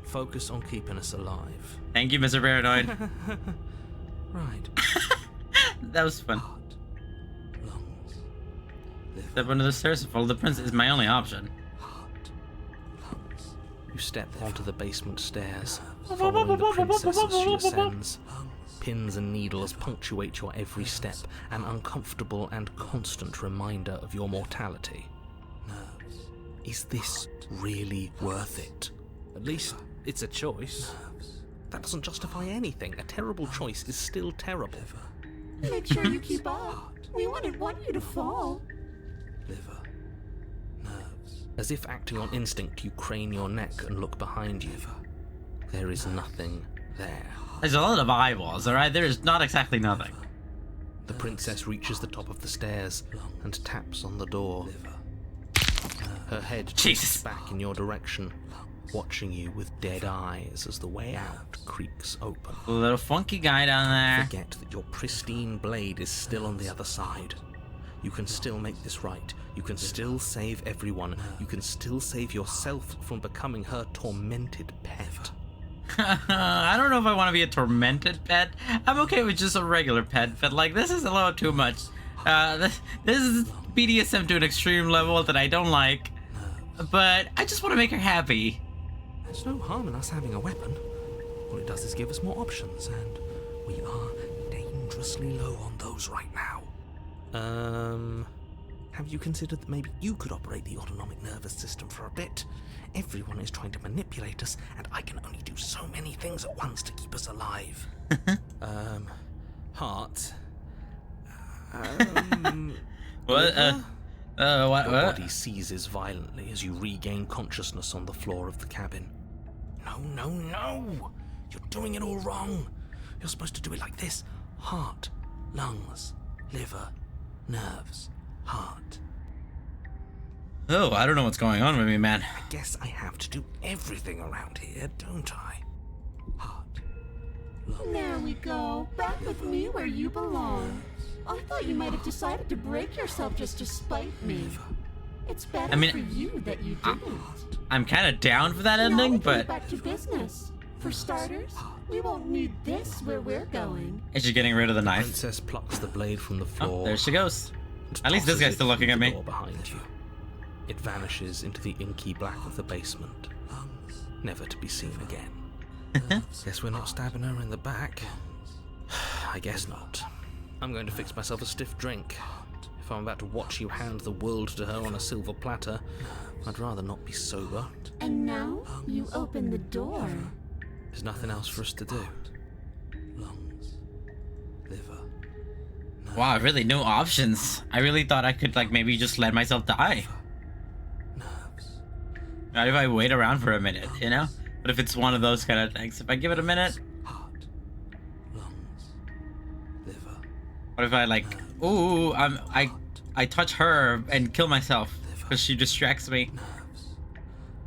focus on keeping us alive. Thank you, Mr. Paranoid. Right. That was fun. Heart, lungs, liver, Step under the stairs and follow the prince is my only option. heart, lungs. You step onto the basement stairs, following the princess as she ascends. Pins and needles punctuate your every step, an uncomfortable and constant reminder of your mortality. Nerves. Is this really worth it? At least it's a choice. That doesn't justify anything. A terrible choice is still terrible. Make sure you keep up. We wouldn't want you to fall. Liver. Nerves. As if acting on instinct, you crane your neck and look behind you. There is nothing there. There's a lot of eyeballs, alright? There is not exactly nothing. The princess reaches the top of the stairs and taps on the door. Her head Jesus. tilts back in your direction, watching you with dead eyes as the way out creaks open. A little funky guy down there. Forget that your pristine blade is still on the other side. You can still make this right. You can still save everyone. You can still save yourself from becoming her tormented pet. I don't know if I want to be a tormented pet. I'm okay with just a regular pet, but like this is a little too much. This is BDSM to an extreme level that I don't like. But I just want to make her happy. There's no harm in us having a weapon. All it does is give us more options, and we are dangerously low on those right now. Have you considered that maybe you could operate the autonomic nervous system for a bit? Everyone is trying to manipulate us, and I can only do so many things at once to keep us alive. Heart. What? Liver? What? Your What? body seizes violently as you regain consciousness on the floor of the cabin. No, no, no! You're doing it all wrong. You're supposed to do it like this. Heart, lungs, liver, nerves, heart. Oh, I don't know what's going on with me, man. I guess I have to do everything around here, don't I? Heart, lungs. There we go. Back with me where you belong. I thought you might have decided to break yourself just to spite me. It's better I mean, for you that you didn't. I'm kind of down for that Now we ending, can but get back to business. For starters, we won't need this where we're going. is she getting rid of the knife? Princess plucks the blade from the Oh, floor. there she goes. and At least this tosses guy's it still looking through at the me. door behind you. It vanishes into the inky black of the basement, never to be seen again. Guess we're not stabbing her in the back. I guess not. I'm going to fix myself a stiff drink. If I'm about to watch you hand the world to her on a silver platter, I'd rather not be sober. And now you open the door. There's nothing else for us to do. Lungs, liver. Wow, really no options. I really thought I could like maybe just let myself die. Nerves. Not if I wait around for a minute, you know? But if it's one of those kind of things, if I give it a minute, Heart. Lungs. Liver. what if I like, ooh, I touch her and kill myself because she distracts me. Nerves.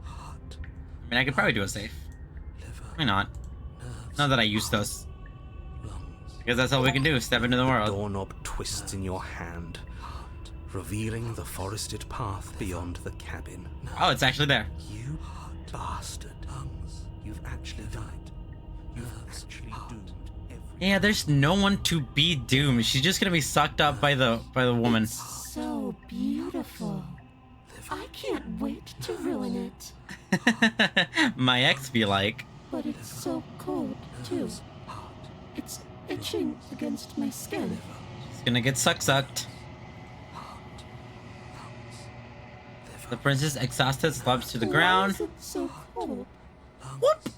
Heart. I mean, I could probably do it safe. Liver. Why not? Nerves. Not that I use those, Lungs. because that's all we can do. Step into the world. Doorknob twists in your hand, revealing the forested path beyond the cabin. Oh, it's actually there. You bastard. You've actually done it. You've actually doomed every... Yeah, there's no one to be doomed. She's just gonna be sucked up by the woman. So beautiful. I can't wait to ruin it. My ex be like. But it's so cold, too. It's itching against my skin. She's gonna get sucked. The princess, exhausted, slumps to the Why ground. is it so cold? Whoop!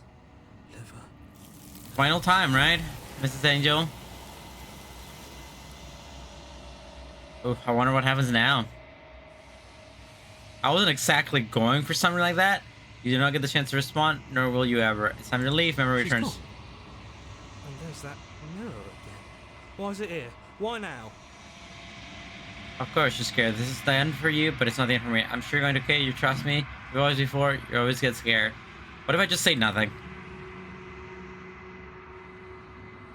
Final time, right, Mrs. Angel? Oh, I wonder what happens now. I wasn't exactly going for something like that. You do not get the chance to respond, nor will you ever. It's time to leave. Memory She's returns. gone. And there's that mirror again. Why is it here? Why now? Of course, you're scared. This is the end for you, but it's not the end for me. I'm sure you're going to okay. You trust me. You've always before. You always get scared. What if I just say nothing?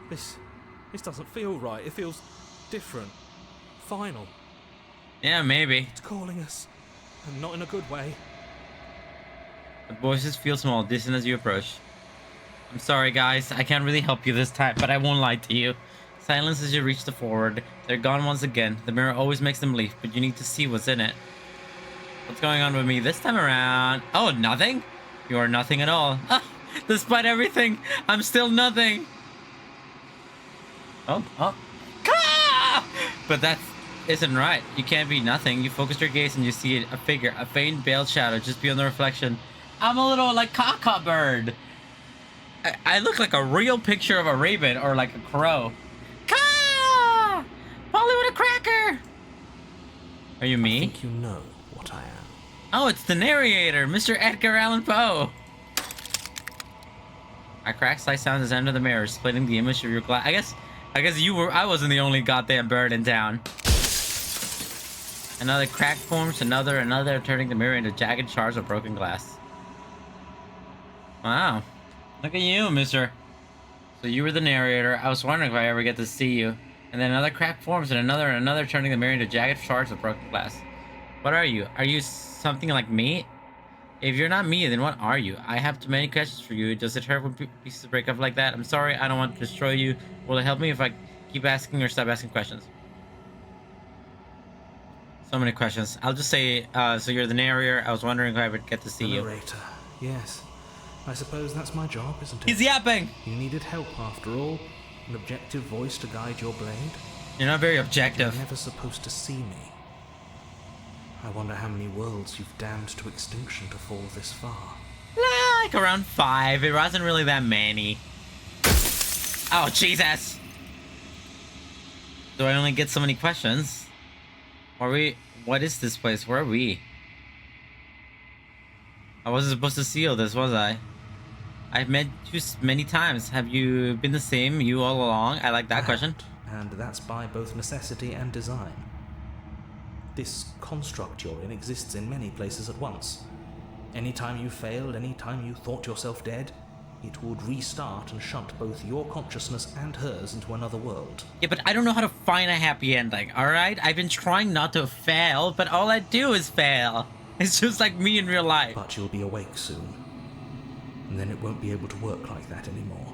This doesn't feel right. It feels different. Final. Yeah, maybe. It's calling us. And not in a good way. The voices feel small, distant as you approach. I'm sorry, guys. I can't really help you this time, but I won't lie to you. Silence as you reach the forward. They're gone once again. The mirror always makes them leave, but you need to see what's in it. What's going on with me this time around? Oh, nothing? You are nothing at all. Ah, despite everything, I'm still nothing. Oh. Ah! But that isn't right. You can't be nothing. You focus your gaze and you see a figure, a faint veiled shadow just beyond the reflection. I'm a little like caca bird. I look like a real picture of a raven or like a crow. Caw! Polly with a cracker. Are you I me? think you know what I am. Oh, it's the narrator, Mr. Edgar Allan Poe. I crack slight sounds as enter the mirror, splitting the image of your glass. I guess you were. I wasn't the only goddamn bird in town. Another crack forms, another, turning the mirror into jagged shards of broken glass. Wow. Look at you, mister. So you were the narrator. I was wondering if I ever get to see you. And then another crack forms, and another, turning the mirror into jagged shards of broken glass. What are you? Are you something like me? If you're not me, then what are you? I have too many questions for you. Does it hurt when pieces break up like that? I'm sorry, I don't want to destroy you. Will it help me if I keep asking or stop asking questions? So many questions. I'll just say, so you're the narrator. I was wondering if I would get to see The you. narrator. Yes. I suppose that's my job, isn't it? He's yapping! You needed help, after all. An objective voice to guide your blade. You're not very You're objective. never supposed to see me. I wonder how many worlds you've damned to extinction to fall this far. Like around 5. It wasn't really that many. Oh, Jesus! Do I only get so many questions? Are we... What is this place? Where are we? I wasn't supposed to seal this, was I? I've met you many times. Have you been the same you all along? I like that question. And that's by both necessity and design. This construct you're in exists in many places at once. Anytime you failed, anytime you thought yourself dead, it would restart and shunt both your consciousness and hers into another world. Yeah, but I don't know how to find a happy ending, alright? I've been trying not to fail, but all I do is fail. It's just like me in real life. But you'll be awake soon. And then it won't be able to work like that anymore.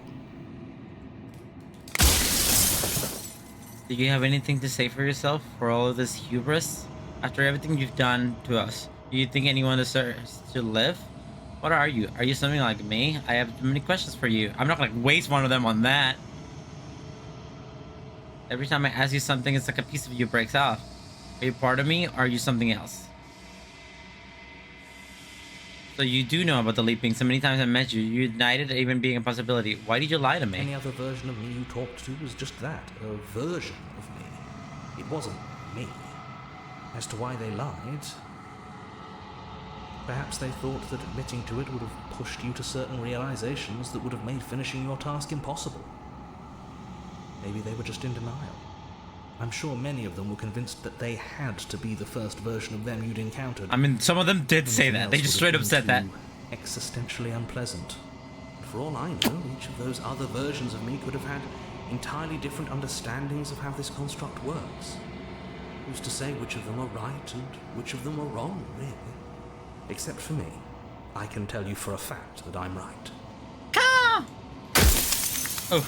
Do you have anything to say for yourself for all of this hubris? After everything you've done to us, do you think anyone deserves to live? What are you? Are you something like me? I have too many questions for you. I'm not gonna waste one of them on that. Every time I ask you something, it's like a piece of you breaks off. Are you part of me, or are you something else? So you do know about the leaping. So many times I met you, you denied it even being a possibility. Why did you lie to me? Any other version of me you talked to was just that, a version of me. It wasn't me. As to why they lied, perhaps they thought that admitting to it would have pushed you to certain realizations that would have made finishing your task impossible. Maybe they were just in denial. I'm sure many of them were convinced that they had to be the first version of them you'd encountered. I mean, some of them did say Anything that. They else just would straight have up been said that. too existentially unpleasant. And for all I know, each of those other versions of me could have had entirely different understandings of how this construct works. Who's to say which of them are right and which of them are wrong, really? Except for me. I can tell you for a fact that I'm right. Oh,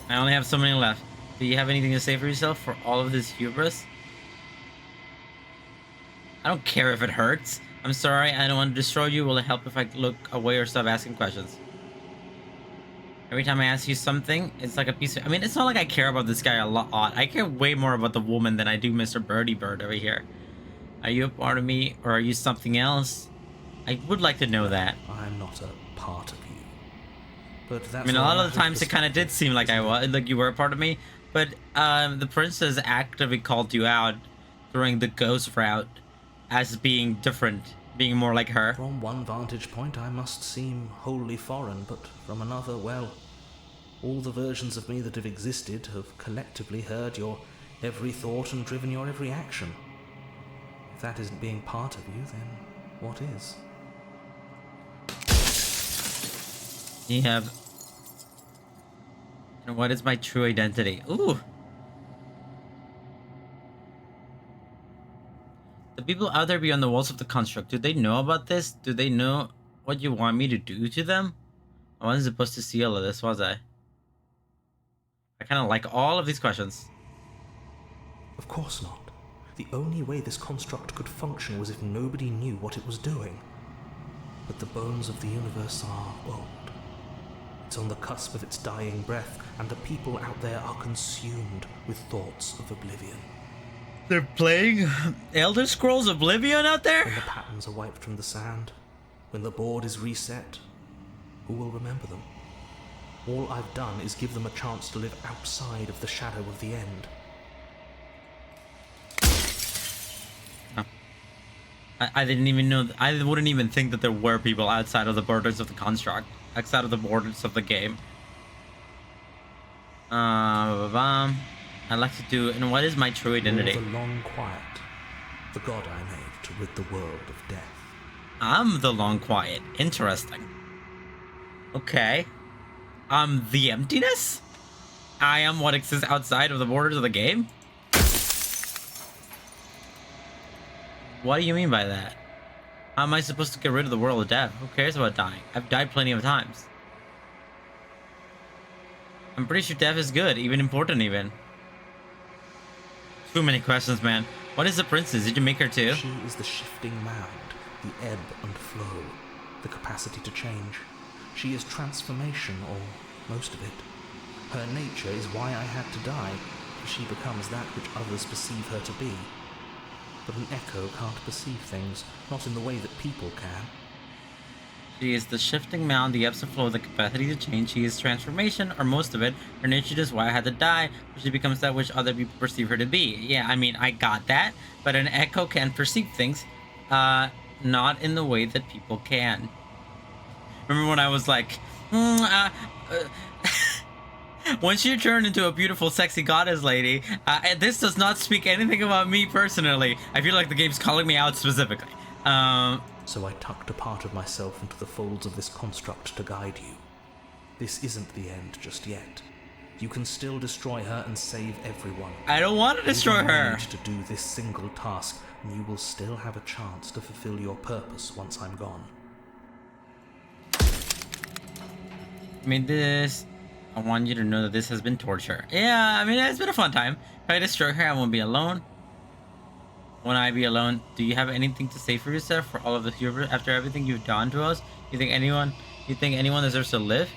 I only have so many left. Do you have anything to say for yourself for all of this hubris? I don't care if it hurts. I'm sorry, I don't want to destroy you. Will it help if I look away or stop asking questions? Every time I ask you something, it's like a piece of... I mean, it's not like I care about this guy a lot. I care way more about the woman than I do Mr. Birdie Bird over here. Are you a part of me, or are you something else? I would like to know that. I'm not a part of you. But that's I mean, a lot all of the times it kind of did seem like I was, like you were a part of me. But the princess actively called you out during the ghost route as being different, being more like her. From one vantage point, I must seem wholly foreign, but from another, well, all the versions of me that have existed have collectively heard your every thought and driven your every action. If that isn't being part of you, then what is? You have... And what is my true identity? Ooh! The people out there beyond the walls of the construct, do they know about this? Do they know what you want me to do to them? I wasn't supposed to see all of this, was I? I kind of like all of these questions. Of course not. The only way this construct could function was if nobody knew what it was doing. But the bones of the universe are old. It's on the cusp of its dying breath, and the people out there are consumed with thoughts of oblivion. They're playing Elder Scrolls Oblivion out there? When the patterns are wiped from the sand, when the board is reset, who will remember them? All I've done is give them a chance to live outside of the shadow of the end. I didn't even know... I wouldn't even think that there were people outside of the borders of the construct. Outside of the borders of the game. I'd like to do... And what is my true identity? You're the long quiet, the god I made to rid the world of death. I'm the long quiet. Interesting. Okay. The emptiness? I am what exists outside of the borders of the game? What do you mean by that? How am I supposed to get rid of the world of death? Who cares about dying? I've died plenty of times. I'm pretty sure death is good, even important even. Too many questions, man. What is the princess? Did you make her too? She is the shifting mound, the ebb and flow, the capacity to change. She is transformation, or most of it. Her nature is why I had to die, for she becomes that which others perceive her to be. But an echo can't perceive things, not in the way that people can. She is the shifting mound, the ebbs and flow, the capacity to change. She is transformation, or most of it. Her nature is why I had to die, but she becomes that which other people perceive her to be. Yeah, I mean, I got that, but an echo can perceive things, not in the way that people can. Remember when I was like, once you turn into a beautiful, sexy goddess lady, this does not speak anything about me personally. I feel like the game's calling me out specifically. So I tucked a part of myself into the folds of this construct to guide you. This isn't the end just yet. You can still destroy her and save everyone. I don't want to destroy her. You need to do this single task, and you will still have a chance to fulfill your purpose once I'm gone. I mean, I want you to know that this has been torture. Yeah, I mean, it's been a fun time. If I destroy her, I won't be alone. Won't I be alone? Do you have anything to say for yourself for all of this? After everything you've done to us, you think anyone deserves to live?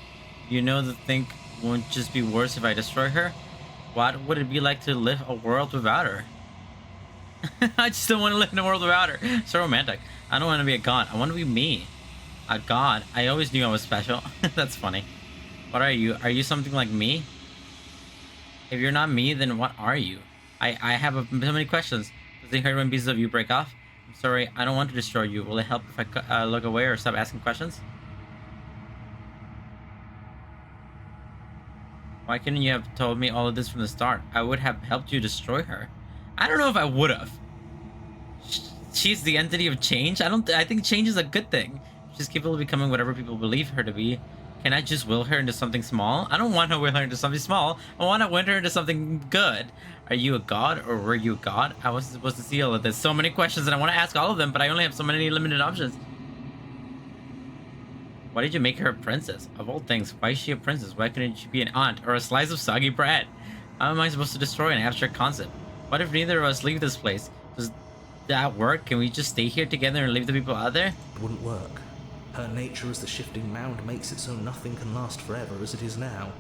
You know the thing won't just be worse if I destroy her? What would it be like to live a world without her? I just don't want to live in a world without her. So romantic. I don't want to be a god. I want to be me. A god. I always knew I was special. That's funny. What are you? Are you something like me? If you're not me, then what are you? I have so many questions. Does it hurt when pieces of you break off? I'm sorry, I don't want to destroy you. Will it help if I look away or stop asking questions? Why couldn't you have told me all of this from the start? I would have helped you destroy her. I don't know if I would have. She's the entity of change. I think change is a good thing. She's capable of becoming whatever people believe her to be. Can I just will her into something small? I don't want to will her into something small. I want to will her into something good. Are you a god or were you a god? I wasn't supposed to see all of this. So many questions and I want to ask all of them, but I only have so many limited options. Why did you make her a princess? Of all things, why is she a princess? Why couldn't she be an aunt or a slice of soggy bread? How am I supposed to destroy an abstract concept? What if neither of us leave this place? Does that work? Can we just stay here together and leave the people out there? It wouldn't work. Her nature as the shifting mound makes it so nothing can last forever as it is now.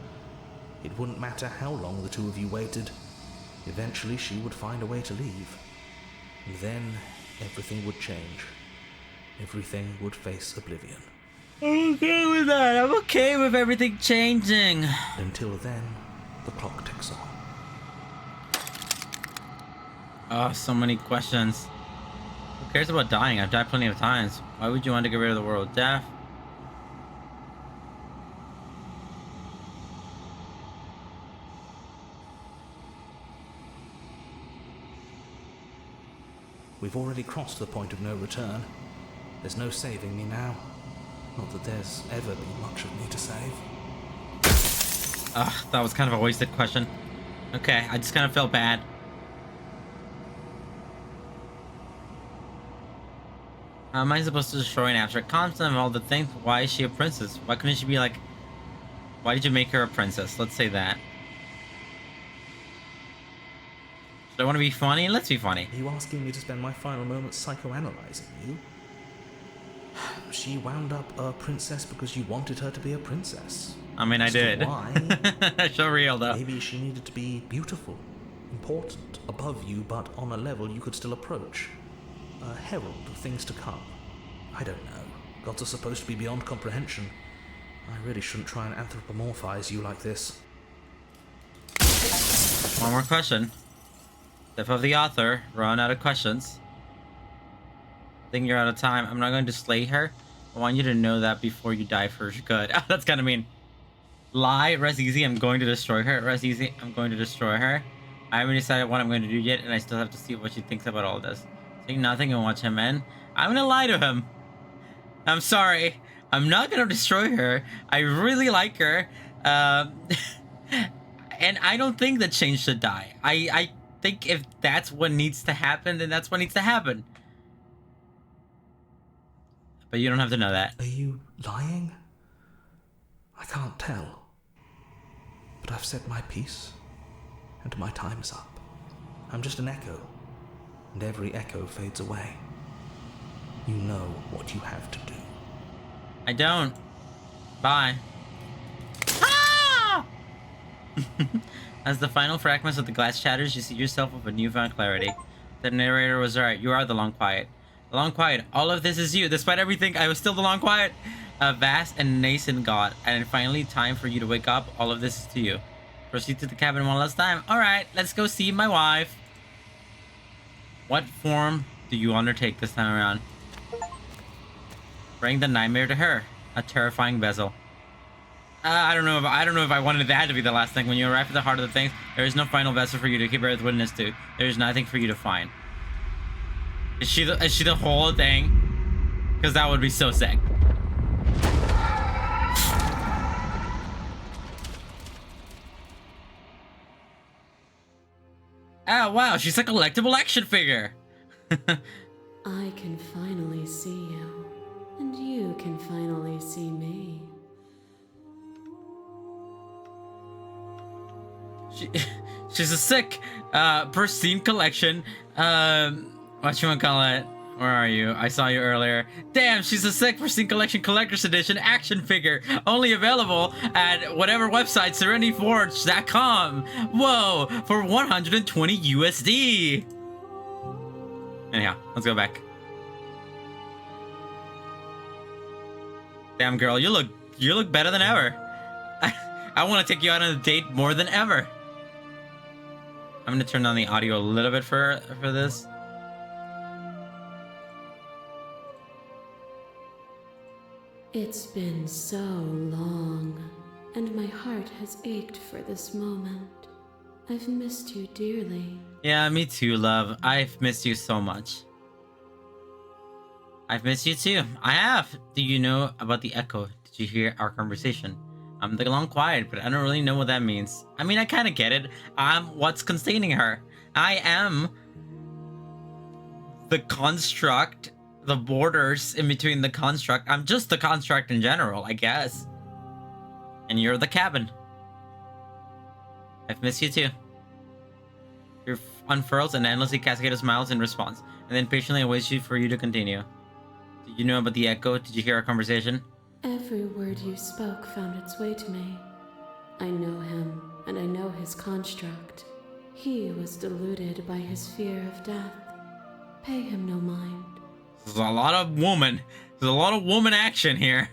It wouldn't matter how long the two of you waited. Eventually she would find a way to leave. And then everything would change. Everything would face oblivion. I'm okay with that. I'm okay with everything changing. Until then, the clock ticks on. Oh, so many questions. Who cares about dying? I've died plenty of times. Why would you want to get rid of the world of death? We've already crossed the point of no return. There's no saving me now. Not that there's ever been much of me to save. Ugh, that was kind of a wasted question. Okay, I just kind of felt bad. How am I supposed to destroy an abstract concept of all the things? Why is she a princess? Why couldn't she be like... Why did you make her a princess? Let's say that. Should I want to be funny? Let's be funny. Are you asking me to spend my final moments psychoanalyzing you? She wound up a princess because you wanted her to be a princess. I mean, I did. Why? So real, though. Maybe she needed to be beautiful, important, above you, but on a level you could still approach. A herald of things to come. I don't know. Gods are supposed to be beyond comprehension. I really shouldn't try and anthropomorphize you like this. One more question. Death of the author. Run out of questions. I think you're out of time. I'm not going to slay her. I want you to know that before you die for good. Oh, that's kind of mean. Lie. Rest easy. I'm going to destroy her. Rest easy. I'm going to destroy her. I haven't decided what I'm going to do yet, and I still have to see what she thinks about all this. Say nothing and watch him end. I'm gonna lie to him. I'm sorry. I'm not gonna destroy her. I really like her. And I don't think that change should die. I think if that's what needs to happen, then that's what needs to happen. but you don't have to know that. Are you lying? I can't tell. But I've said my piece, and my time's up. I'm just an echo, and every echo fades away. You know what you have to do. I don't. Bye. Ah! As the final fragments of the glass shatters, you see yourself with a newfound clarity. The narrator was right. You are the Long Quiet. The Long Quiet. All of this is you. Despite everything, I was still the Long Quiet. A vast and nascent god. And finally, time for you to wake up. All of this is to you. Proceed to the cabin one last time. Alright, let's go see my wife. What form do you undertake this time around? Bring the nightmare to her. A terrifying bezel. I don't know if I wanted that to be the last thing. When you arrive at the heart of the things, there is no final vessel for you to keep earth witness to. There is nothing for you to find. Is she the whole thing? Because that would be so sick. Oh wow, she's a collectible action figure. I can finally see you, and you can finally see me. She's a sick, pristine collection. Whatchamacallit? Where are you? I saw you earlier. Damn, she's a sick, pristine collection collector's edition action figure. Only available at whatever website, serenityforge.com. Whoa, for 120 USD. Anyhow, let's go back. Damn, girl, you look better than ever. I want to take you out on a date more than ever. I'm gonna turn down the audio a little bit for this. It's been so long, and my heart has ached for this moment. I've missed you dearly. Yeah, me too, love. I've missed you so much. I've missed you too. I have. Do you know about the echo? Did you hear our conversation? I'm the Long Quiet, but I don't really know what that means. I mean, I kind of get it. I'm what's containing her. I am the construct, the borders in between the construct. I'm just the construct in general, I guess. And you're the cabin. I've missed you too. Your unfurls and endlessly cascade of smiles in response, and then patiently awaits you for you to continue. Did you know about the echo? Did you hear our conversation? Every word you spoke found its way to me. I know him, and I know his construct. He was deluded by his fear of death. Pay him no mind. There's a lot of woman. There's a lot of woman action here.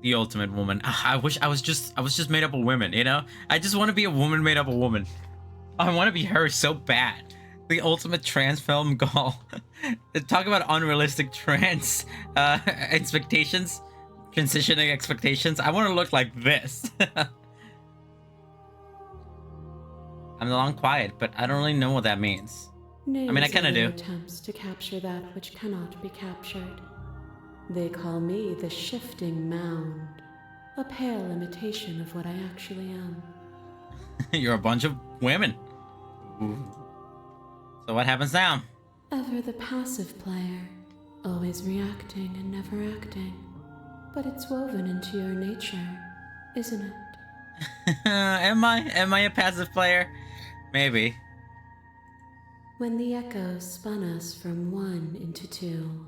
The ultimate woman. I wish I was just made up of women, you know? I just want to be a woman made up of woman. I want to be her so bad. The ultimate trans film goal. Talk about unrealistic trans expectations. Transitioning expectations. I want to look like this. I'm the Long Quiet, but I don't really know what that means. Names I mean, I kind of do. Attempts to capture that which cannot be captured. They call me the shifting mound, a pale imitation of what I actually am. You're a bunch of women. Ooh. So what happens now? Ever the passive player, always reacting and never acting. But it's woven into your nature, isn't it? Am I a passive player? Maybe. When the echo spun us from one into two,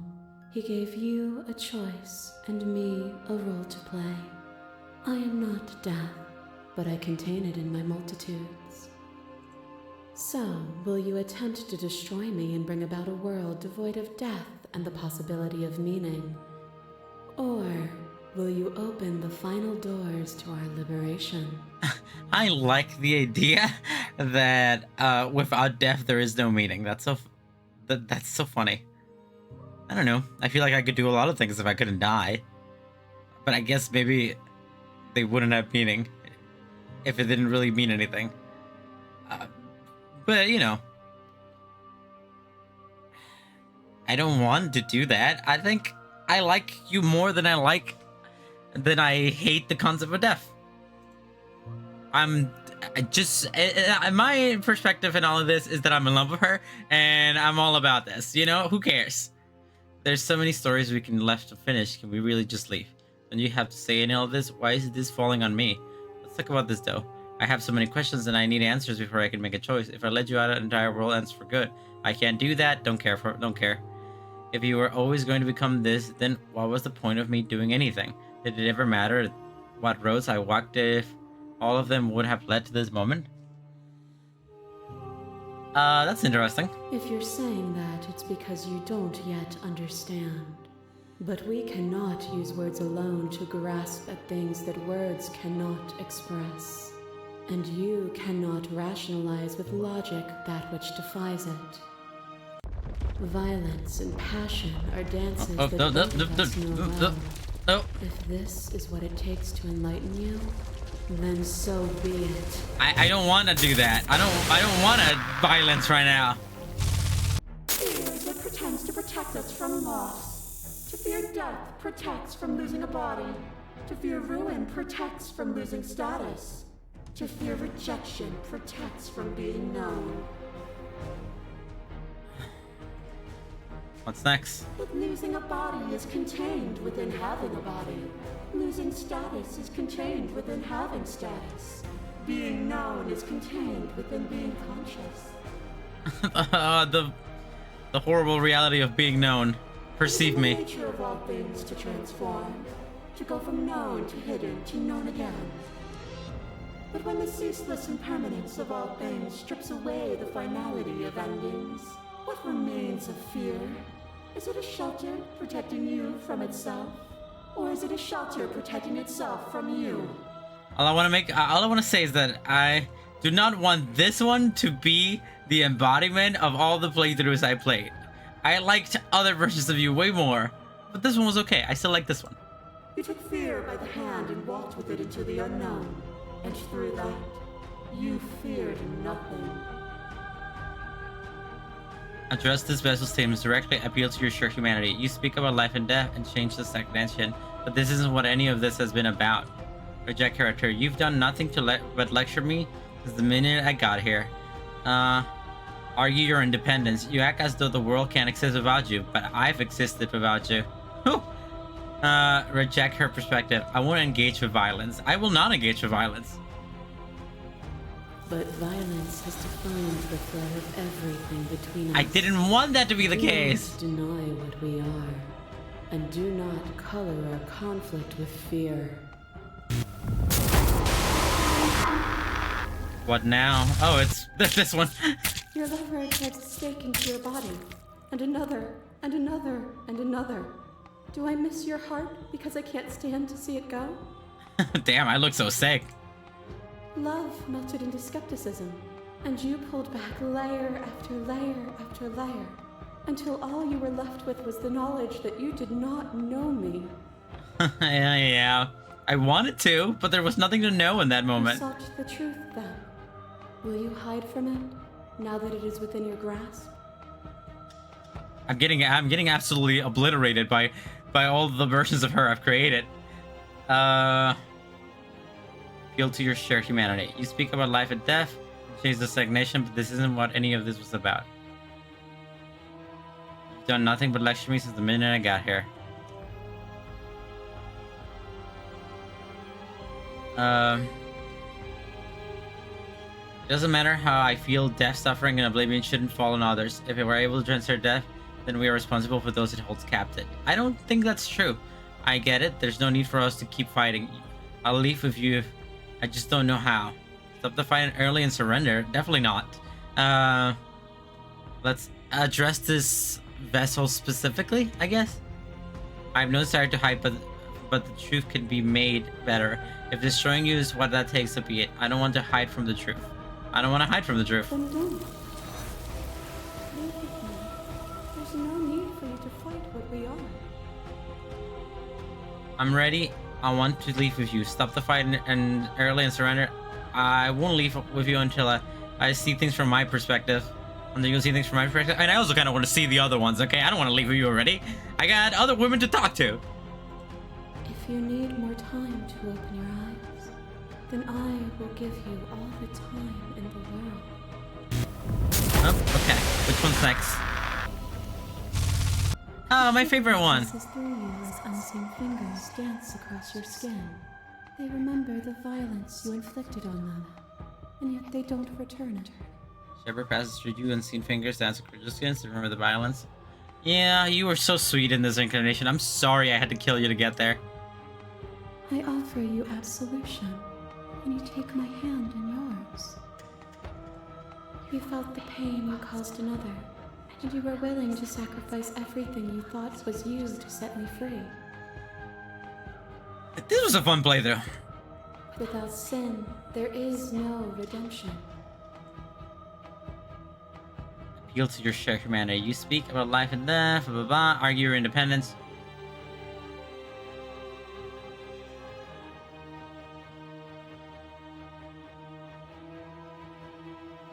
he gave you a choice and me a role to play. I am not death, but I contain it in my multitudes. So, will you attempt to destroy me and bring about a world devoid of death and the possibility of meaning? Or will you open the final doors to our liberation? I like the idea that without death there is no meaning. That's so funny. I don't know. I feel like I could do a lot of things if I couldn't die. But I guess maybe they wouldn't have meaning if it didn't really mean anything. But, you know. I don't want to do that. I think I like you more than I hate the concept of death. My perspective in all of this is that I'm in love with her and I'm all about this. You know, who cares? There's so many stories we can left to finish. Can we really just leave? And you have to say in all this, why is this falling on me? Let's talk about this though. I have so many questions and I need answers before I can make a choice. If I let you out, the entire world ends for good. I can't do that. Don't care. If you were always going to become this, then what was the point of me doing anything? Did it ever matter what roads I walked if all of them would have led to this moment? That's interesting. If you're saying that, it's because you don't yet understand. But we cannot use words alone to grasp at things that words cannot express. And you cannot rationalize with logic that which defies it. Violence and passion are dances that both of us know well. If this is what it takes to enlighten you, then so be it. I don't want to do that. I don't want violence right now. Fear that pretends to protect us from loss. To fear death protects from losing a body. To fear ruin protects from losing status. To fear rejection protects from being known. What's next? But losing a body is contained within having a body. Losing status is contained within having status. Being known is contained within being conscious. The horrible reality of being known. Perceive me. It is the nature of all things to transform. To go from known to hidden to known again. But when the ceaseless impermanence of all things strips away the finality of endings, what remains of fear? Is it a shelter protecting you from itself? Or is it a shelter protecting itself from you? All I want to say is that I do not want this one to be the embodiment of all the playthroughs I played. I liked other versions of you way more, but this one was okay. I still like this one. You took fear by the hand and walked with it into the unknown. And through that, you feared nothing. Address this special statements directly, appeal to your sheer humanity. You speak about life and death and change the stagnation, but this isn't what any of this has been about. Reject character. You've done nothing but lecture me since the minute I got here. Argue your independence. You act as though the world can't exist without you, but I've existed without you. Whew. Reject her perspective. I won't engage with violence. I will not engage with violence. But violence has defined the thread of everything between us. I didn't want that to be the case. We must deny what we are, and do not color our conflict with fear. What now? Oh, it's this one. Your lover drives a stake into your body, and another, and another, and another. Do I miss your heart because I can't stand to see it go? Damn, I look so sick. Love melted into skepticism, and you pulled back layer after layer after layer, until all you were left with was the knowledge that you did not know me. Yeah. I wanted to, but there was nothing to know in that You moment. sought the truth, then. Will you hide from it, now that it is within your grasp? I'm getting absolutely obliterated by all the versions of her I've created. Appeal to your shared humanity. You speak about life and death, change the stagnation, but this isn't what any of this was about. You've done nothing but lecture me since the minute I got here. It doesn't matter how I feel, death, suffering, and oblivion shouldn't fall on others. If we were able to transfer death, then we are responsible for those it holds captive. I don't think that's true. I get it. There's no need for us to keep fighting. I'll leave with you. I just don't know how. Stop the fight early and surrender. Definitely not. Let's address this vessel specifically, I guess. I have no desire to hide, but the truth can be made better. If destroying you is what that takes, so be it. I don't want to hide from the truth. I don't want to hide from the truth. Then don't. Leave with me. There's no need for you to fight what we are. I'm ready. I want to leave with you. Stop the fight and early and surrender. I won't leave with you until I see things from my perspective. Until you see things from my perspective. And I also kind of want to see the other ones, okay? I don't want to leave with you already. I got other women to talk to. If you need more time to open your eyes, then I will give you all the time in the world. Oh, okay. Which one's next? Oh, my favorite one. Passes through you as unseen fingers dance across your skin. They remember the violence you inflicted on them, and yet they don't return it. Shepherd passes through you, unseen fingers dance across your skin. Remember the violence? Yeah, you were so sweet in this incarnation. I'm sorry I had to kill you to get there. I offer you absolution, and you take my hand in yours. You felt the pain you caused another, and you were willing to sacrifice everything you thought was you to set me free. This was a fun playthrough. Without sin, there is no redemption. Appeal to your shared humanity. You speak about life and death, blah blah blah. Argue your independence.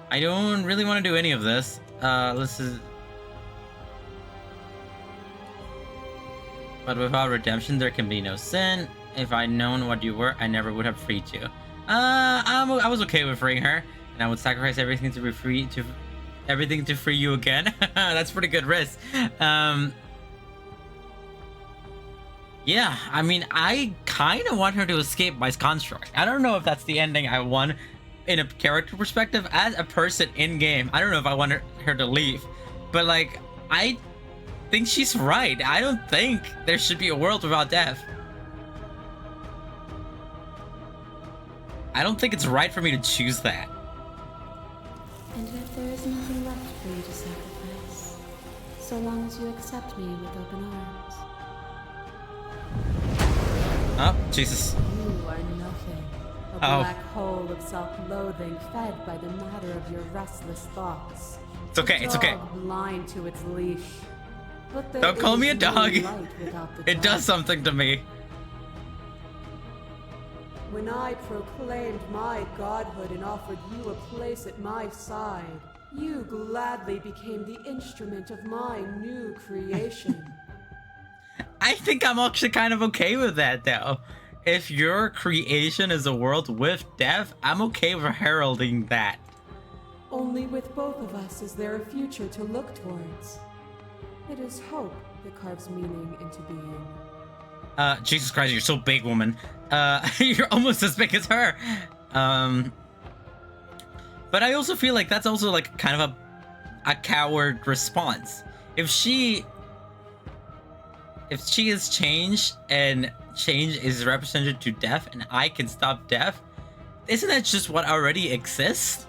I don't really want to do any of this. This is. But without redemption, there can be no sin. If I'd known what you were, I never would have freed you. I was okay with freeing her, and I would sacrifice everything to be free to. Everything to free you again. That's pretty good risk. Yeah, I mean, I kind of want her to escape my construct. I don't know if that's the ending I want in a character perspective. As a person in game, I don't know if I want her to leave, but like, I think she's right. I don't think there should be a world without death. I don't think it's right for me to choose that. And yet there is nothing left for you to sacrifice, so long as you accept me with open arms. Oh, Jesus. You are nothing. A black hole of self-loathing fed by the matter of your restless thoughts. It's okay, it's okay. Dog blind to its leash. But there Don't call me a is no dog. light without the It dark. does something to me. When I proclaimed my godhood and offered you a place at my side, you gladly became the instrument of my new creation. I think I'm actually kind of okay with that, though. If your creation is a world with death, I'm okay with heralding that. Only with both of us is there a future to look towards. It is hope that carves meaning into being. Jesus Christ, you're so big, woman. You're almost as big as her. But I also feel like that's also like kind of a coward response. If she is changed and change is represented to death and I can stop death, isn't that just what already exists?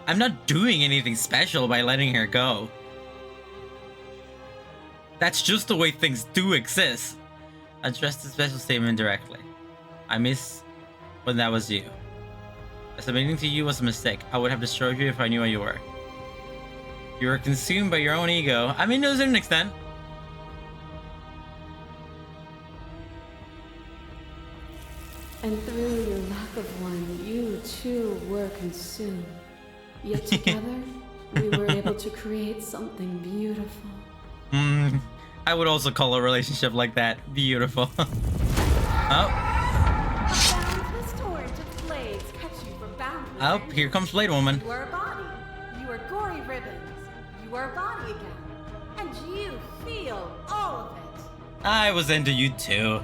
I'm not doing anything special by letting her go. That's just the way things do exist. Addressed the special statement directly. I miss when that was you. Submitting to you was a mistake. I would have destroyed you if I knew what you were. You were consumed by your own ego. I mean, to a certain extent. And through your lack of one, you too were consumed. Yet together, we were able to create something beautiful. I would also call a relationship like that beautiful. Oh. Boundless torrent of blades cut you from boundless Oh, ends. here comes Blade Woman. You are a body. You are gory ribbons. You are a body again. And you feel all of it. I was into you too.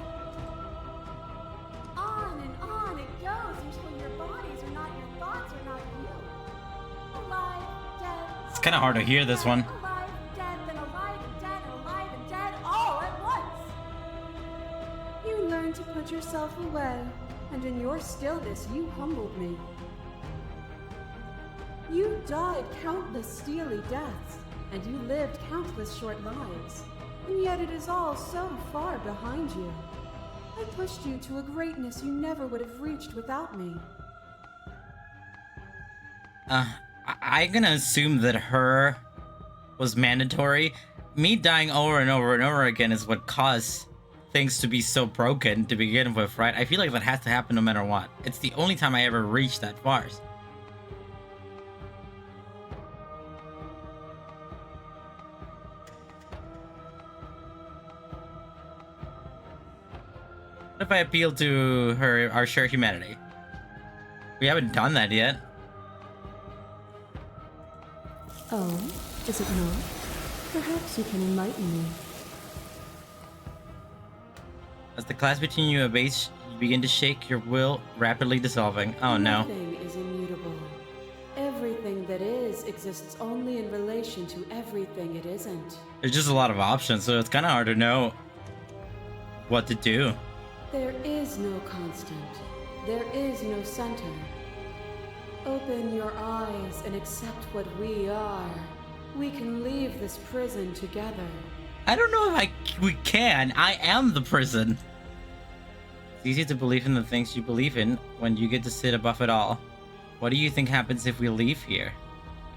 On and on it goes until your bodies are not your thoughts, are not you. Alive, dead. It's kind of hard to hear this one. Alive, dead, then alive and dead, and alive and dead, all at once. You learned to put yourself away, and in your stillness you humbled me. You died countless steely deaths, and you lived countless short lives. And yet it is all so far behind you. I pushed you to a greatness you never would have reached without me. I'm gonna assume that her was mandatory. Me dying over and over and over again is what caused things to be so broken to begin with, right? I feel like that has to happen no matter what. It's the only time I ever reached that far. What if I appeal to our shared humanity? We haven't done that yet. Oh, is it not? Perhaps you can enlighten me. As the class between you abates, you begin to shake, your will rapidly dissolving. Oh no. Nothing is immutable. Everything that is exists only in relation to everything it isn't. There's just a lot of options, so it's kind of hard to know what to do. There is no constant. There is no center. Open your eyes and accept what we are. We can leave this prison together. I don't know if we can. I am the prison. It's easy to believe in the things you believe in when you get to sit above it all. What do you think happens if we leave here?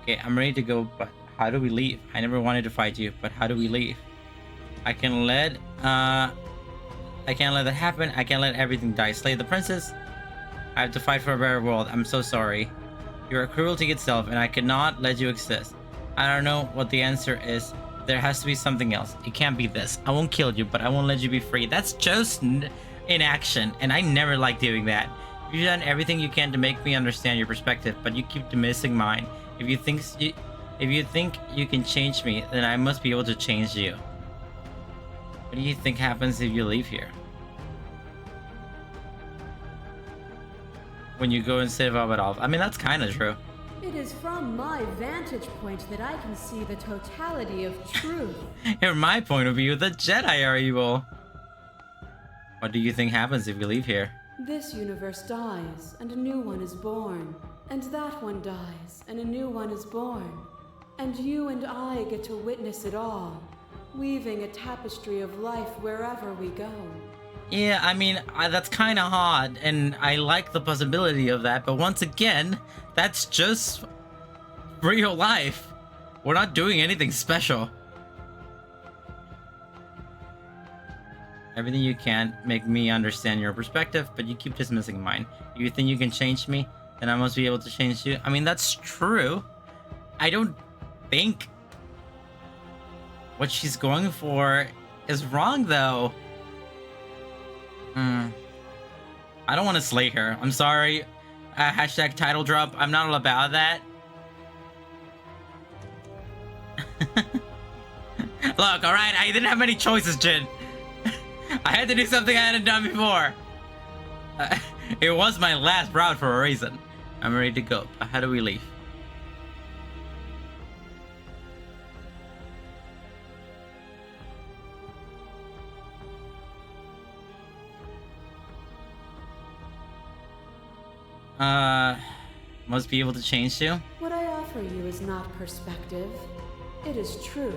Okay, I'm ready to go, but how do we leave? I never wanted to fight you, but how do we leave? I can't let that happen. I can't let everything die. Slay the princess. I have to fight for a better world. I'm so sorry. You're a cruelty itself, and I cannot let you exist. I don't know what the answer is. There has to be something else. It can't be this. I won't kill you, but I won't let you be free. That's just inaction, and I never like doing that. You've done everything you can to make me understand your perspective, but you keep dismissing mine. If you think you can change me, then I must be able to change you. What do you think happens if you leave here? When you go and sit above it all. I mean, that's kind of true. It is from my vantage point that I can see the totality of truth. From my point of view, the Jedi are evil. What do you think happens if you leave here? This universe dies, and a new one is born. And that one dies, and a new one is born. And you and I get to witness it all, weaving a tapestry of life wherever we go. Yeah, I mean, that's kind of hard, and I like the possibility of that, but once again, that's just real life. We're not doing anything special. Everything you can make me understand your perspective, but you keep dismissing mine. If you think you can change me, then I must be able to change you. I mean, that's true. I don't think what she's going for is wrong, though. I don't want to slay her. I'm sorry. Hashtag title drop. I'm not all about that. Look, alright, I didn't have many choices, Jin. I had to do something I hadn't done before. It was my last route for a reason. I'm ready to go. How do we leave? Must be able to change you? What I offer you is not perspective. It is truth.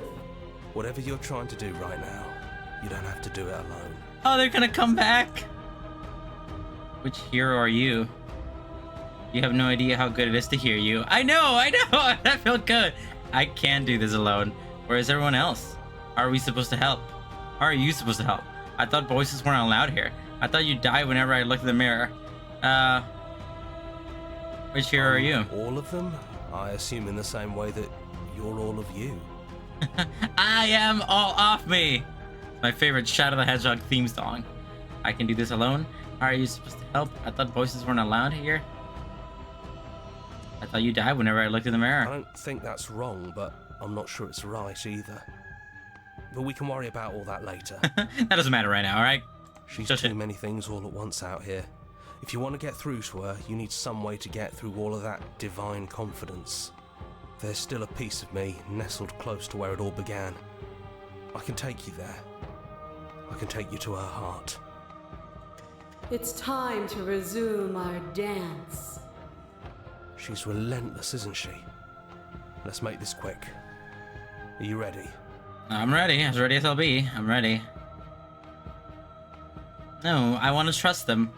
Whatever you're trying to do right now, you don't have to do it alone. Oh, they're gonna come back? Which hero are you? You have no idea how good it is to hear you. I know! That felt good! I can't do this alone. Where is everyone else? How are we supposed to help? How are you supposed to help? I thought voices weren't allowed here. I thought you died whenever I looked in the mirror. Which hero are you? All of them? I assume in the same way that you're all of you. I am all off me! My favorite Shadow the Hedgehog theme song. I can do this alone? How are you supposed to help? I thought voices weren't allowed here. I thought you died whenever I looked in the mirror. I don't think that's wrong, but I'm not sure it's right either. But we can worry about all that later. That doesn't matter right now, alright? She's Just too many things all at once out here. If you want to get through to her, you need some way to get through all of that divine confidence. There's still a piece of me nestled close to where it all began. I can take you there. I can take you to her heart. It's time to resume our dance. She's relentless, isn't she? Let's make this quick. Are you ready? I'm ready, as ready as I'll be. I'm ready. No, I want to trust him.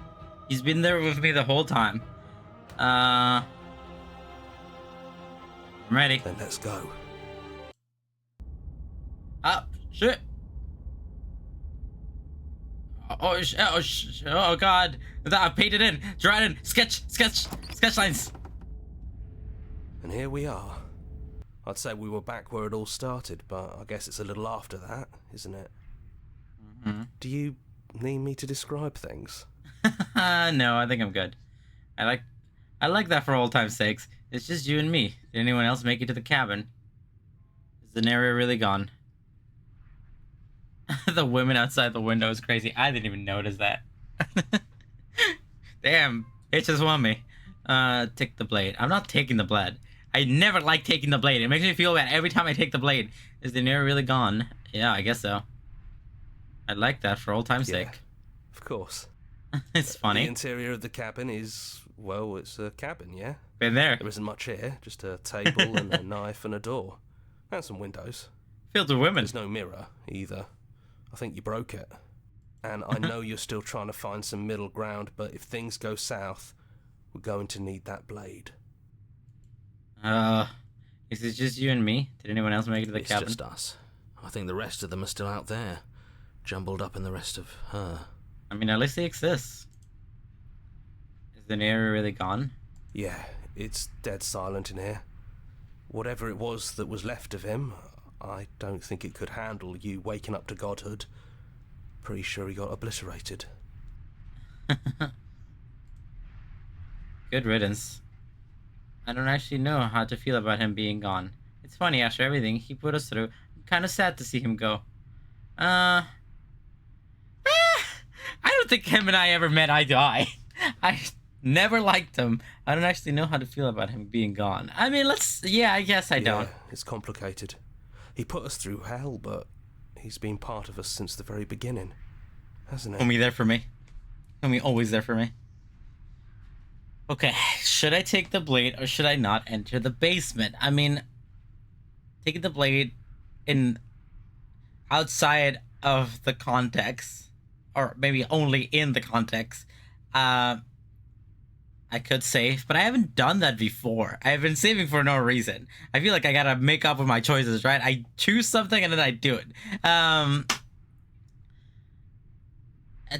He's been there with me the whole time. I'm ready. Then let's go. Ah, shit. Oh god. I painted in. Draw it in. Sketch lines. And here we are. I'd say we were back where it all started, but I guess it's a little after that, isn't it? Mm-hmm. Do you need me to describe things? No, I think I'm good. I I like that for old time's sakes. It's just you and me. Did anyone else make it to the cabin? Is the area really gone? The women outside the window is crazy. I didn't even notice that. Damn, it just won me. Take the blade. I'm not taking the blade. I never like taking the blade. It makes me feel bad every time I take the blade. Is the area really gone? Yeah, I guess so. I like that for old time's sake. Of course. It's funny. The interior of the cabin is, well, it's a cabin, yeah? Been there. There isn't much here, just a table and a knife and a door. And some windows. Filled with women. There's no mirror, either. I think you broke it. And I know you're still trying to find some middle ground, but if things go south, we're going to need that blade. Is it just you and me? Did anyone else make it to the It's cabin? just us. I think the rest of them are still out there, jumbled up in the rest of her. I mean, at least he exists. Is the area really gone? Yeah, it's dead silent in here. Whatever it was that was left of him, I don't think it could handle you waking up to godhood. Pretty sure he got obliterated. Good riddance. I don't actually know how to feel about him being gone. It's funny, after everything he put us through, I'm kind of sad to see him go. I don't think him and I ever met eye to eye. I never liked him. I don't actually know how to feel about him being gone. I mean, I guess I don't. It's complicated. He put us through hell, but he's been part of us since the very beginning, hasn't he? Homie there for me. Homie always there for me. Okay, should I take the blade or should I not enter the basement? I mean, taking the blade in outside of the context, or maybe only in the context, I could save, but I haven't done that before. I've been saving for no reason. I feel like I gotta make up with my choices, right? I choose something and then I do it.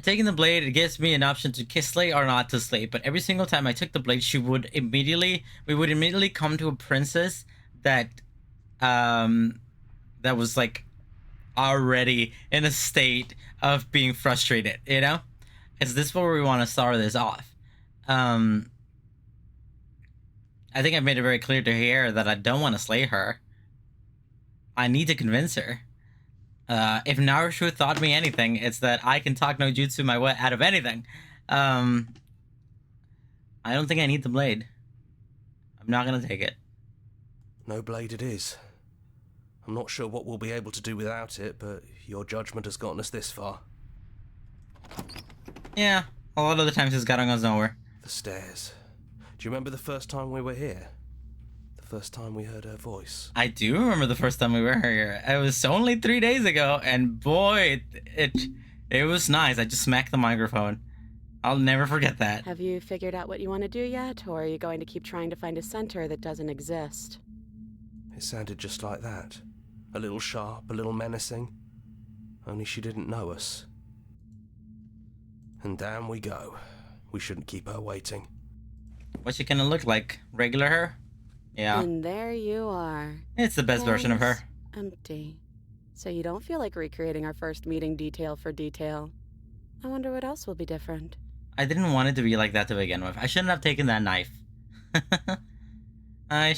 Taking the blade, it gives me an option to slay or not to slay, but every single time I took the blade, we would immediately come to a princess that was like already in a state of being frustrated, you know? Is this where we want to start this off? I think I've made it very clear to her that I don't want to slay her. I need to convince her. If Naruto taught me anything, it's that I can talk no jutsu my way out of anything. I don't think I need the blade. I'm not gonna take it. No blade it is. I'm not sure what we'll be able to do without it, but your judgment has gotten us this far. Yeah, a lot of the times it's gotten us nowhere. The stairs. Do you remember the first time we were here? The first time we heard her voice? I do remember the first time we were here. It was only 3 days ago, and boy, it was nice. I just smacked the microphone. I'll never forget that. Have you figured out what you want to do yet, or are you going to keep trying to find a center that doesn't exist? It sounded just like that. A little sharp, a little menacing. Only she didn't know us. And down we go. We shouldn't keep her waiting. What's she gonna look like? Regular her? Yeah. And there you are. It's the best version of her. Empty. So you don't feel like recreating our first meeting detail for detail. I wonder what else will be different. I didn't want it to be like that to begin with. I shouldn't have taken that knife. I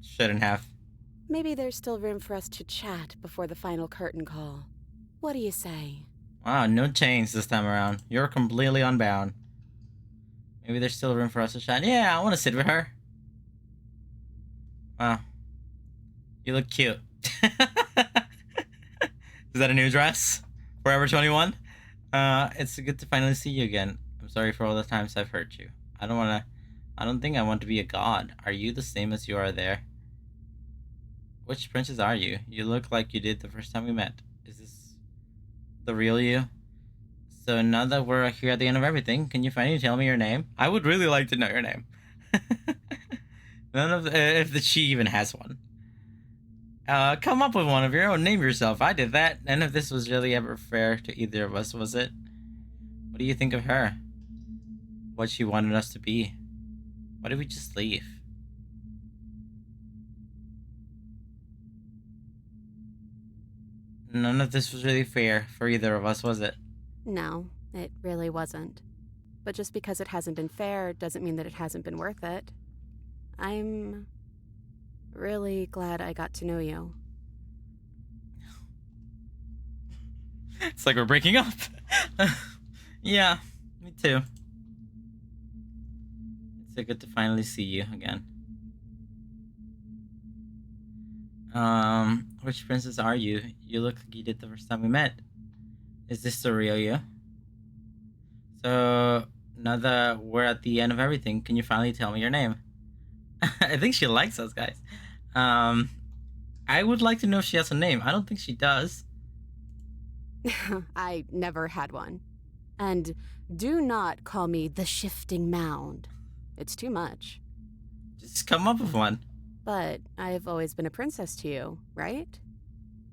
shouldn't have. Maybe there's still room for us to chat before the final curtain call. What do you say? Wow, no chains this time around. You're completely unbound. Maybe there's still room for us to chat. Yeah, I want to sit with her. Wow. You look cute. Is that a new dress? Forever 21? It's good to finally see you again. I'm sorry for all the times I've hurt you. I don't think I want to be a god. Are you the same as you are there? Which princess are you? You look like you did the first time we met. Is this the real you? So now that we're here at the end of everything, can you finally tell me your name? I would really like to know your name. If she even has one. Come up with one of your own. Name yourself. I did that. And if this was really ever fair to either of us, was it? What do you think of her? What she wanted us to be? Why did we just leave? None of this was really fair for either of us, was it? No, it really wasn't. but just because it hasn't been fair doesn't mean that it hasn't been worth it. I'm really glad I got to know you. It's like we're breaking up. Yeah, me too. It's so good to finally see you again. Which princess are you? You look like you did the first time we met. Is this the real you? So, now that we're at the end of everything, can you finally tell me your name? I think she likes us, guys. I would like to know if she has a name. I don't think she does. I never had one. And do not call me the Shifting Mound. It's too much. Just come up with one. But I've always been a princess to you, right?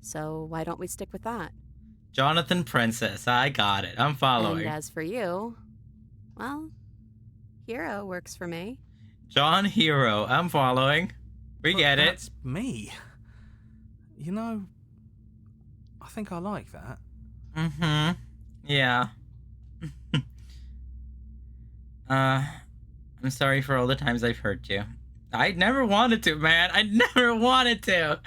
So why don't we stick with that? Jonathan Princess. I got it. I'm following. And as for you, well, Hero works for me. John Hero. I'm following. We get it. That's me. You know, I think I like that. Mm-hmm. Yeah. I'm sorry for all the times I've hurt you. I never wanted to, man. I never wanted to.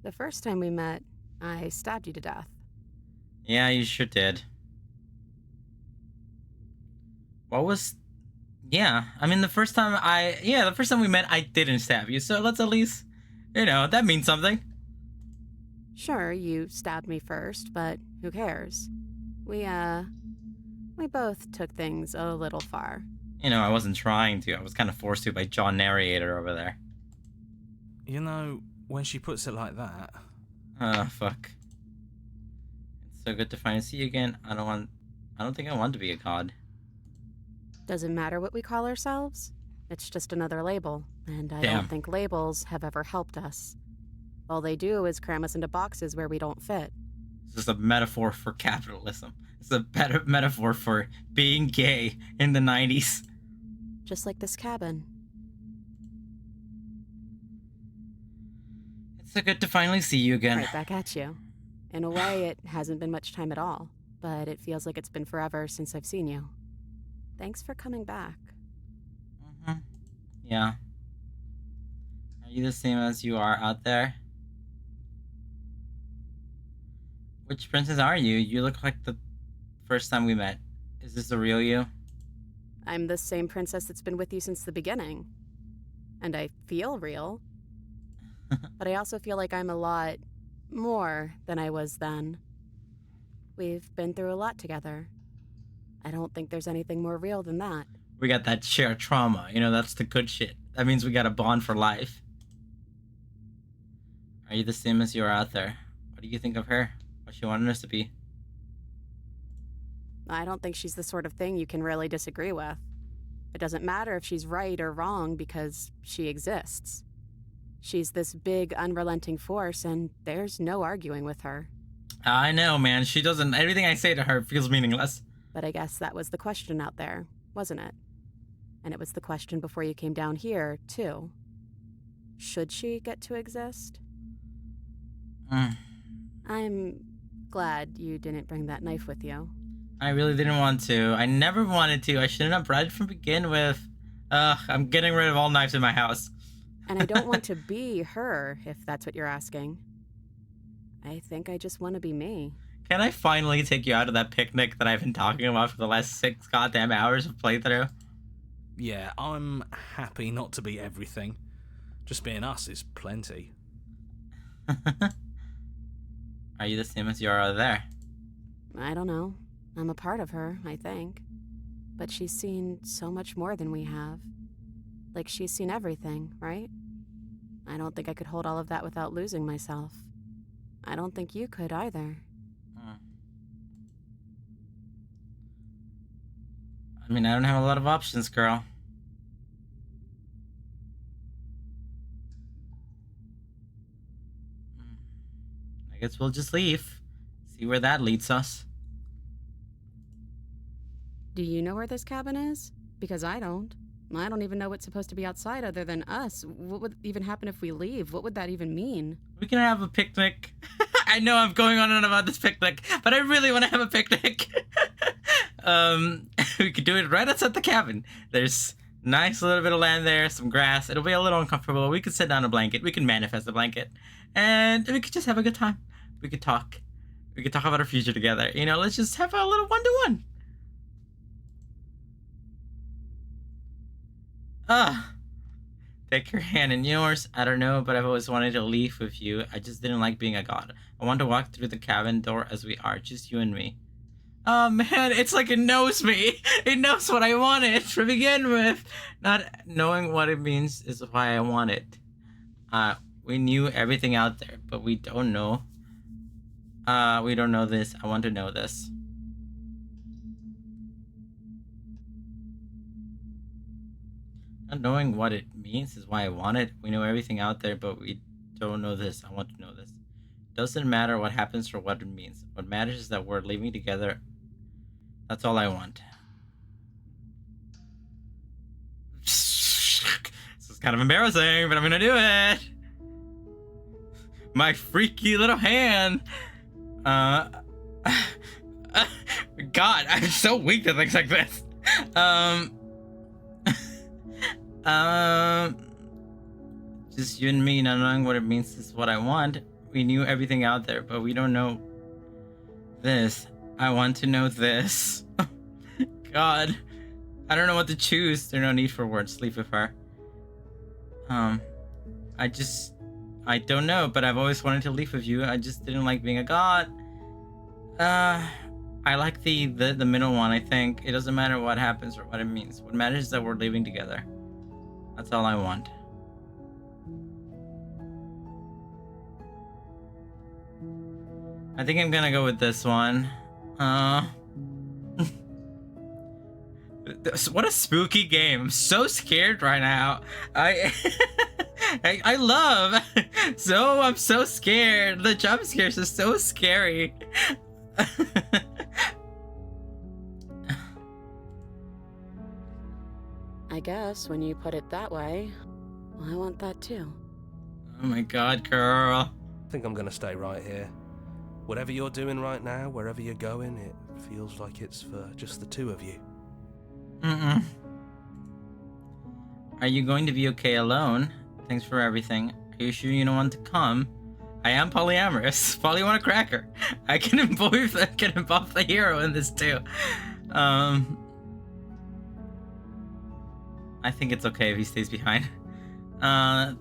The first time we met, I stabbed you to death. Yeah, you sure did. What was... Yeah, I mean, the first time we met, I didn't stab you. So let's at least, that means something. Sure, you stabbed me first, but who cares? We both took things a little far. I wasn't trying to. I was kind of forced to by John Narrator over there. You know, when she puts it like that... Fuck. It's so good to finally see you again. I don't think I want to be a god. Doesn't matter what we call ourselves. It's just another label, and I don't think labels have ever helped us. All they do is cram us into boxes where we don't fit. This is a metaphor for capitalism. It's a better metaphor for being gay in the 90s. Just like this cabin. It's so good to finally see you again. Right back at you. In a way, it hasn't been much time at all, but it feels like it's been forever since I've seen you. Thanks for coming back. Mm-hmm. Yeah. Are you the same as you are out there? Which princess are you? You look like the first time we met. Is this the real you? I'm the same princess that's been with you since the beginning. And I feel real. But I also feel like I'm a lot more than I was then. We've been through a lot together. I don't think there's anything more real than that. We got that shared trauma. That's the good shit. That means we got a bond for life. Are you the same as you are out there? What do you think of her? What she wanted us to be? I don't think she's the sort of thing you can really disagree with. It doesn't matter if she's right or wrong because she exists. She's this big, unrelenting force, and there's no arguing with her. I know, man. She doesn't... Everything I say to her feels meaningless. But I guess that was the question out there, wasn't it? And it was the question before you came down here, too. Should she get to exist? I'm glad you didn't bring that knife with you. I really didn't want to. I never wanted to. I shouldn't have bred from begin with. I'm getting rid of all knives in my house. And I don't want to be her, if that's what you're asking. I think I just want to be me. Can I finally take you out of that picnic that I've been talking about for the last 6 goddamn hours of playthrough? Yeah, I'm happy not to be everything. Just being us is plenty. Are you the same as you are out there? I don't know. I'm a part of her, I think. But she's seen so much more than we have. Like, she's seen everything, right? I don't think I could hold all of that without losing myself. I don't think you could either. I mean, I don't have a lot of options, girl. I guess we'll just leave. See where that leads us. Do you know where this cabin is? Because I don't. I don't even know what's supposed to be outside other than us. What would even happen if we leave? What would that even mean? We can have a picnic I know I'm going on and on about this picnic, but I really want to have a picnic. We could do it right outside the cabin. There's nice little bit of land there, some grass. It'll be a little uncomfortable. We could sit down a blanket. We can manifest a blanket. And we could just have a good time. We could talk. We could talk about our future together. You know, let's just have a little one-to-one. Take your hand in yours. I don't know, but I've always wanted to leave with you. I just didn't like being a god. I want to walk through the cabin door as we are, just you and me. Oh man, it's like it knows me. It knows what I wanted to begin with. Not knowing what it means is why I want it. We knew everything out there, but we don't know. We don't know this. I want to know this. Not knowing what it means is why I want it. We know everything out there, but we don't know this. I want to know this. Doesn't matter what happens or what it means. What matters is that we're living together. That's all I want. This is kind of embarrassing, but I'm gonna do it. My freaky little hand. God, I'm so weak to things like this. Just you and me, not knowing what it means is what I want. We knew everything out there, but we don't know this. I want to know this. God, I don't know what to choose. There's no need for words. Sleep with her. I don't know, but I've always wanted to leave with you. I just didn't like being a god. I like the middle one, I think. It doesn't matter what happens or what it means. What matters is that we're living together. That's all I want. I think I'm gonna go with this one. What a spooky game. I'm so scared right now. I love. So I'm so scared. The jump scares are so scary. I guess when you put it that way, well, I want that too. Oh my god, girl. I think I'm gonna stay right here. Whatever you're doing right now, wherever you're going, it feels like it's for just the two of you. Mm-mm. Are you going to be okay alone? Thanks for everything. Are you sure you don't want to come? I am polyamorous. Polly want a cracker. I can involve the hero in this too. I think it's okay if he stays behind.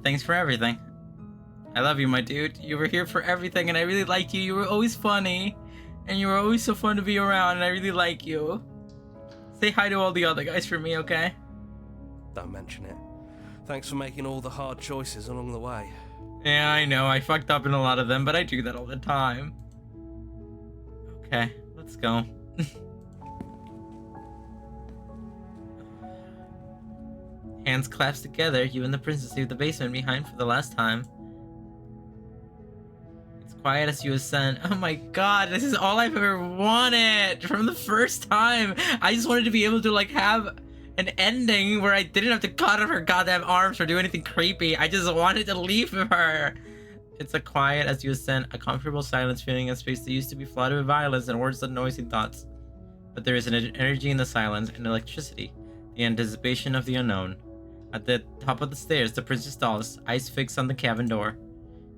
Thanks for everything. I love you, my dude. You were here for everything, and I really liked you. You were always funny, and you were always so fun to be around, and I really like you. Say hi to all the other guys for me, okay? Don't mention it. Thanks for making all the hard choices along the way. Yeah, I know. I fucked up in a lot of them, but I do that all the time. Okay, let's go. Hands clasped together, you and the princess leave the basement behind for the last time. It's quiet as you ascend. Oh my god, this is all I've ever wanted from the first time. I just wanted to be able to like have an ending where I didn't have to cut off her goddamn arms or do anything creepy. I just wanted to leave with her. It's a quiet as you ascend, a comfortable silence filling a space that used to be flooded with violence and words that noisy thoughts. But there is an energy in the silence and electricity, the anticipation of the unknown. At the top of the stairs, the princess stalls, eyes fixed on the cabin door.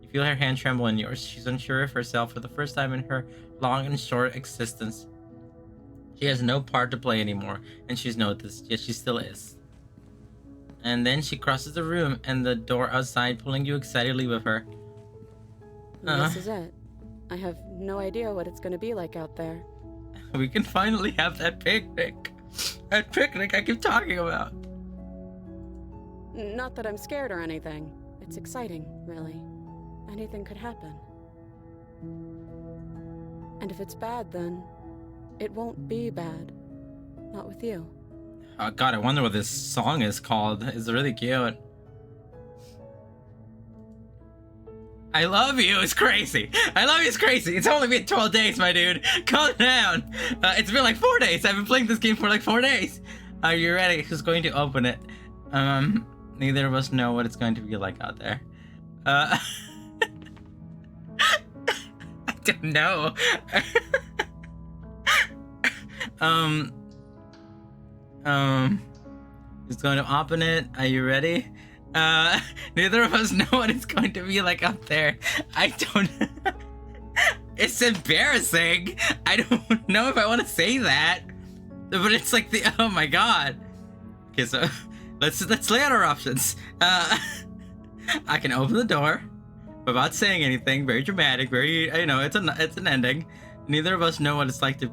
You feel her hand tremble in yours. She's unsure of herself for the first time in her long and short existence. She has no part to play anymore, and she's noticed, yet she still is. And then she crosses the room and the door outside, pulling you excitedly with her. This is it. I have no idea what it's going to be like out there. We can finally have that picnic. That picnic I keep talking about. Not that I'm scared or anything. It's exciting, really. Anything could happen. And if it's bad, then it won't be bad. Not with you. Oh god, I wonder what this song is called. It's really cute. I love you, it's crazy. I love you, it's crazy. It's only been 12 days, my dude. Calm down. It's been like 4 days. I've been playing this game for like 4 days. Are you ready? Who's going to open it? Neither of us know what it's going to be like out there. don't know. It's going to open it. Are you ready? Neither of us know what it's going to be like up there. I don't. It's embarrassing. I don't know if I want to say that, but it's like the. Oh my god. Okay, so let's lay out our options. I can open the door without saying anything. Very dramatic. Very, it's an ending. Neither of us know what it's like to,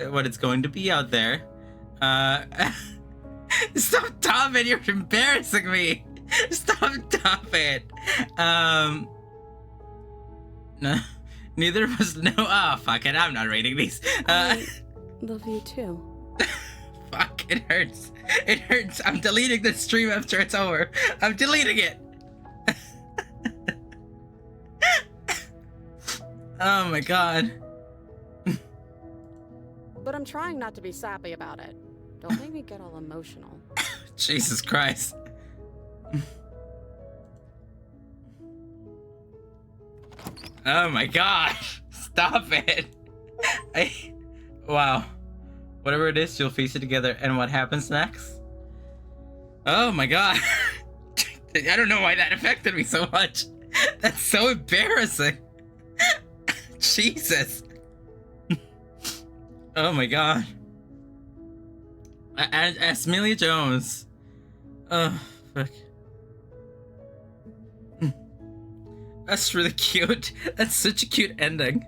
what it's going to be out there. Stop tapping, you're embarrassing me. Stop tapping. No, neither of us know. Oh, fuck it, I'm not reading these. I love you too. Fuck, it hurts. It hurts. I'm deleting the stream after it's over. I'm deleting it. Oh my god. But I'm trying not to be sappy about it. Don't make me get all emotional. Jesus Christ. Oh my gosh. Stop it. Wow. Whatever it is, you'll face it together. And what happens next? Oh my god. I don't know why that affected me so much. That's so embarrassing. Jesus. Oh my god. Asmelia Jones. Oh, fuck. That's really cute. That's such a cute ending.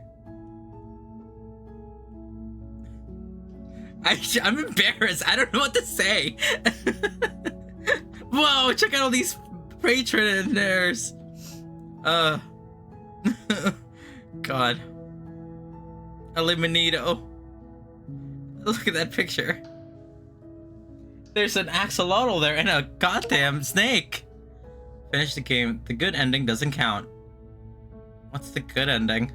I'm embarrassed. I don't know what to say. Whoa, check out all these patroners. God. Eliminito. Look at that picture. There's an axolotl there and a goddamn snake. Finish the game. The good ending doesn't count. What's the good ending?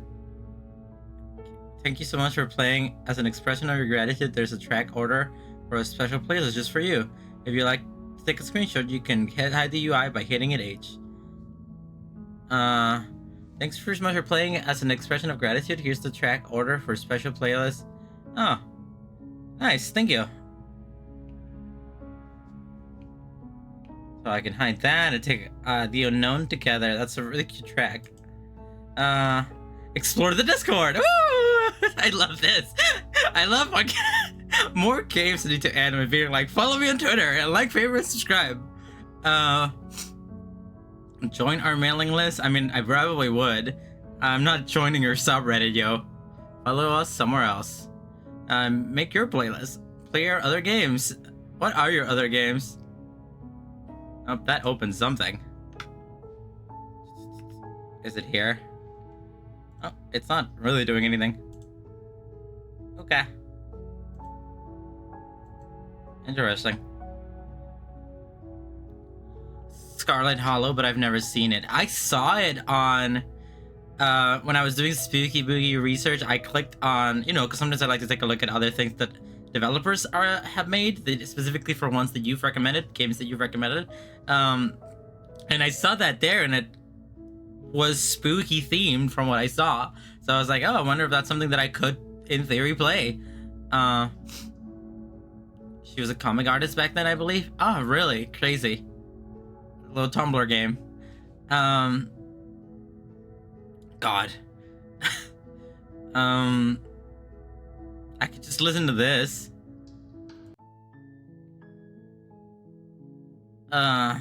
Thank you so much for playing. As an expression of your gratitude, there's a track order for a special playlist just for you. If you like to take a screenshot, you can hide the UI by hitting it H. Thanks so much for playing. As an expression of gratitude, here's the track order for a special playlist. Oh. Nice, thank you. So I can hide that and take The Unknown Together. That's a really cute track. Explore the Discord. Woo! I love this. I love more games need to end with being like, follow me on Twitter and like, favorite, subscribe. Join our mailing list. I mean, I probably would. I'm not joining your subreddit, yo. Follow us somewhere else. Make your playlist. Play your other games. What are your other games? Oh, that opens something. Is it here? Oh, it's not really doing anything. Okay. Interesting. Scarlet Hollow, but I've never seen it. I saw it on when I was doing Spooky Boogie research. I clicked on, because sometimes I like to take a look at other things that developers have made, specifically for ones that you've recommended, games that you've recommended. And I saw that there, and it was spooky themed from what I saw. So I was like, oh, I wonder if that's something that I could, in theory, play. She was a comic artist back then, I believe. Oh, really? Crazy. Little Tumblr game. God. I could just listen to this. I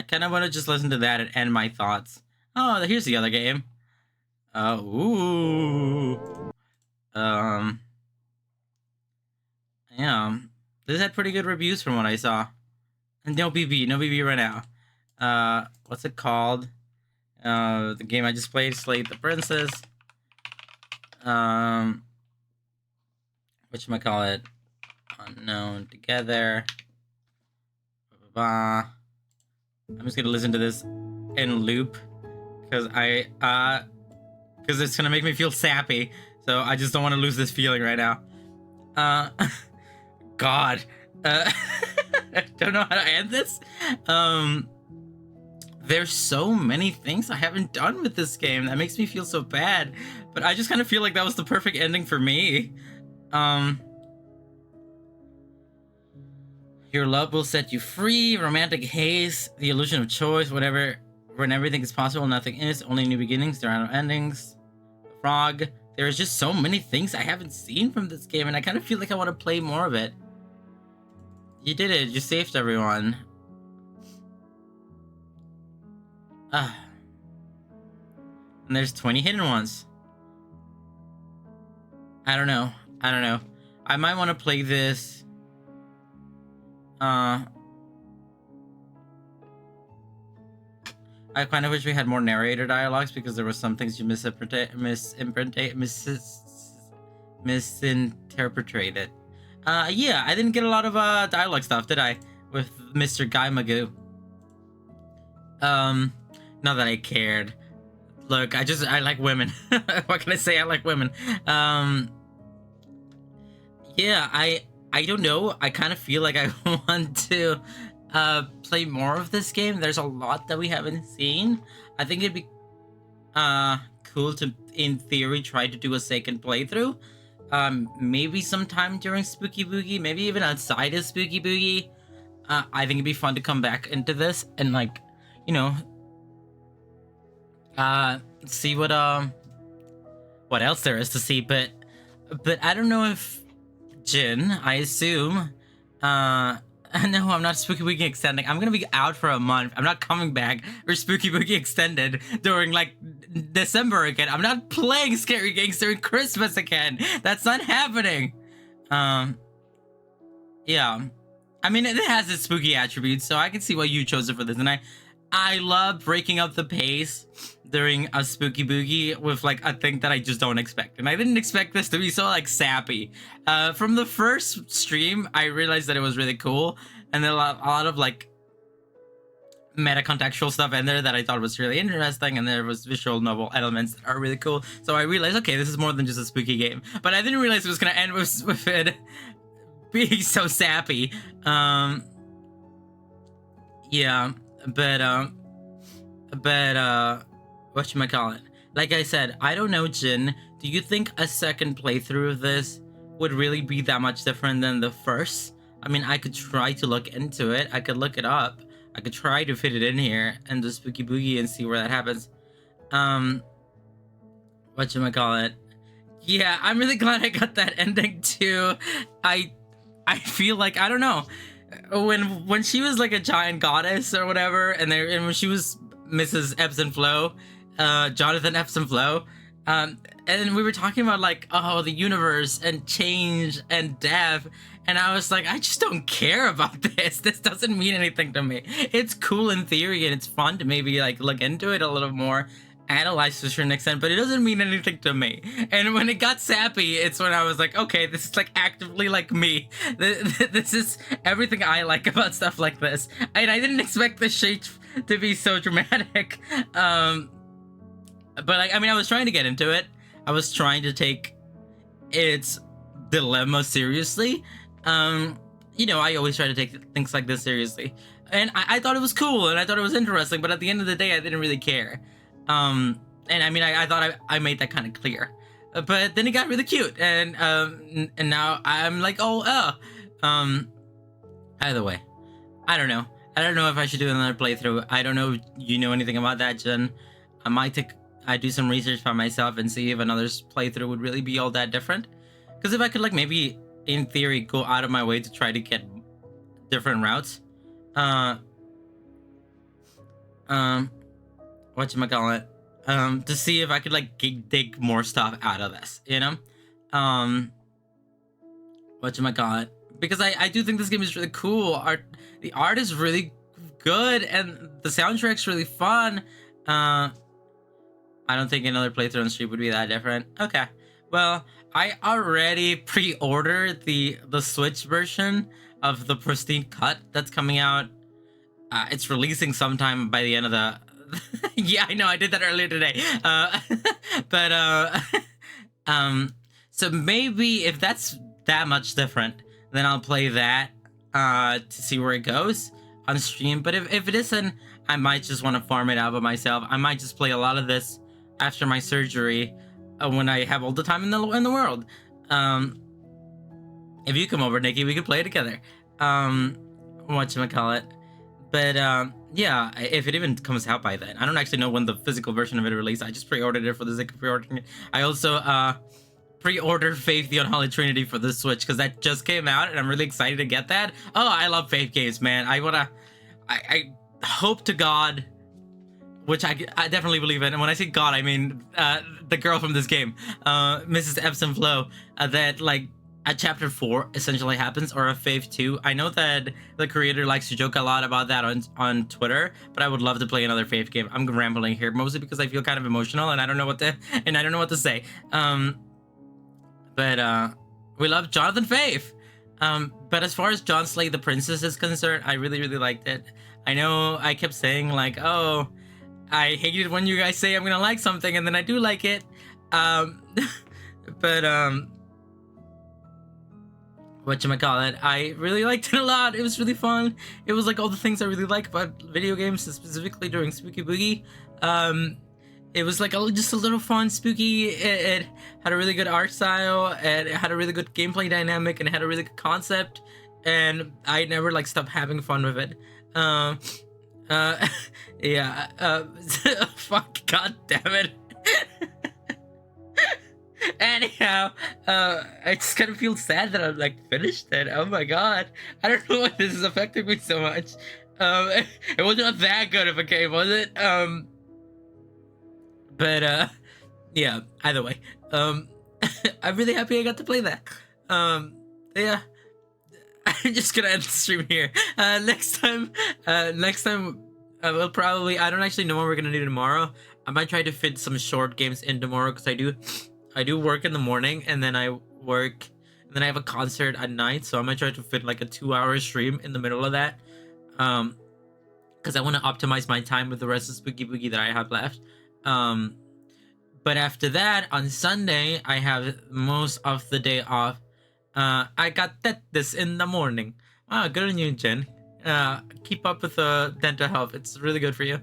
kind of want to just listen to that and end my thoughts. Oh, here's the other game. Ooh. Yeah. This had pretty good reviews from what I saw. And no BB right now. What's it called? The game I just played, Slay the Princess. Whatchamacallit? Unknown Together. I'm just gonna listen to this in loop because it's gonna make me feel sappy. So I just don't want to lose this feeling right now. God. I don't know how to end this. there's so many things I haven't done with this game that makes me feel so bad. But I just kind of feel like that was the perfect ending for me. Your love will set you free, romantic haze, the illusion of choice, whatever. When everything is possible, nothing is. Only new beginnings, there are no endings. Frog. There's just so many things I haven't seen from this game, and I kind of feel like I want to play more of it. You did it. You saved everyone. And there's 20 hidden ones. I don't know. I might want to play this. I kind of wish we had more narrator dialogues because there were some things you misinterpreted. Yeah, I didn't get a lot of dialogue stuff, did I? With Mr. Guy Magoo. Not that I cared. Look, I like women. What can I say? I like women. Yeah, I don't know. I kind of feel like I want to play more of this game. There's a lot that we haven't seen. I think it'd be cool to, in theory, try to do a second playthrough. Maybe sometime during Spooky Boogie, maybe even outside of Spooky Boogie. I think it'd be fun to come back into this and, like, you know, see what else there is to see. But I don't know if Jin, I assume, no, I'm not Spooky Boogie Extending. I'm gonna be out for a month. I'm not coming back for Spooky Boogie Extended during, like, December again. I'm not playing Scary Games during Christmas again. That's not happening. Yeah. I mean, it has its spooky attributes, so I can see why you chose it for this. And I love breaking up the pace during a Spooky Boogie with, like, a thing that I just don't expect. And I didn't expect this to be so, like, sappy. From the first stream, I realized that it was really cool. And then a lot of, like, meta-contextual stuff in there that I thought was really interesting. And there was visual novel elements that are really cool. So I realized, okay, this is more than just a spooky game. But I didn't realize it was going to end with it being so sappy. Yeah, but whatchamacallit? Like I said, I don't know, Jin. Do you think a second playthrough of this would really be that much different than the first? I mean, I could try to look into it. I could look it up. I could try to fit it in here and do Spooky Boogie and see where that happens. Whatchamacallit? Yeah, I'm really glad I got that ending too. I feel like, I don't know, when she was like a giant goddess or whatever, and when she was Mrs. Epson Flow, Jonathan Epson Flow, and we were talking about, like, oh, the universe and change and death, and I was like, I just don't care about this. This doesn't mean anything to me. It's cool in theory, and it's fun to maybe, like, look into it a little more, analyze to a certain extent, but it doesn't mean anything to me. And when it got sappy, it's when I was like, okay, this is, like, actively like me. This is everything I like about stuff like this. And I didn't expect the shade to be so dramatic. But I mean, I was trying to get into it. I was trying to take its dilemma seriously. You know, I always try to take things like this seriously. And I thought it was cool, and I thought it was interesting, but at the end of the day, I didn't really care. And I mean, I thought I made that kind of clear. But then it got really cute, and now I'm like, either way, I don't know. I don't know if I should do another playthrough. I don't know if you know anything about that, Jen. I do some research by myself and see if another playthrough would really be all that different. Because if I could, like, maybe in theory go out of my way to try to get different routes, whatchamacallit, to see if I could, like, dig more stuff out of this, you know? Whatchamacallit, because I do think this game is really cool. The art is really good, and the soundtrack's really fun. I don't think another playthrough on stream would be that different. Okay, well, I already pre-ordered the Switch version of the pristine cut that's coming out. It's releasing sometime by the end of the... Yeah, I know, I did that earlier today. So maybe if that's that much different, then I'll play that to see where it goes on stream. But if it isn't, I might just want to farm it out by myself. I might just play a lot of this after my surgery when I have all the time in the world. If you come over, Nikki, we could play it together. Whatchamacallit. But yeah, if it even comes out by then. I don't actually know when the physical version of it released. I just pre-ordered it for the sake of pre-ordering it. I also pre-ordered Faith the Unholy Trinity for the Switch because that just came out and I'm really excited to get that. Oh, I love Faith games, man. I hope to God, which I definitely believe in. And when I say God, I mean the girl from this game, Mrs. Epsom Flow, that like at chapter 4 essentially happens, or a Faith 2. I know that the creator likes to joke a lot about that on Twitter, but I would love to play another Faith game. I'm rambling here mostly because I feel kind of emotional and I don't know what to say. But we love Jonathan Faith. But as far as John Slay the Princess is concerned, I really, really liked it. I know I kept saying like, oh, I hate it when you guys say I'm gonna like something, and then I do like it. Whatchamacallit, I really liked it a lot. It was really fun. It was like all the things I really like about video games, specifically during Spooky Boogie. It was like just a little fun, spooky. It had a really good art style, and it had a really good gameplay dynamic, and it had a really good concept, and I never like stopped having fun with it. Yeah. Fuck, god damn it. Anyhow, I just kind of feel sad that I'm like finished it. Oh my god, I don't know why this is affecting me so much. It was not that good of a game, was it? But yeah. Either way, I'm really happy I got to play that. Yeah. I'm just gonna end the stream here. Next time, we'll probably. I don't actually know what we're gonna do tomorrow. I might try to fit some short games in tomorrow because I do work in the morning and then I work and then I have a concert at night, so I might try to fit like a 2-hour stream in the middle of that. Because I want to optimize my time with the rest of Spooky Boogie that I have left. But after that, on Sunday, I have most of the day off. I got this in the morning. Wow, good on you, Jen. Keep up with dental health. It's really good for you.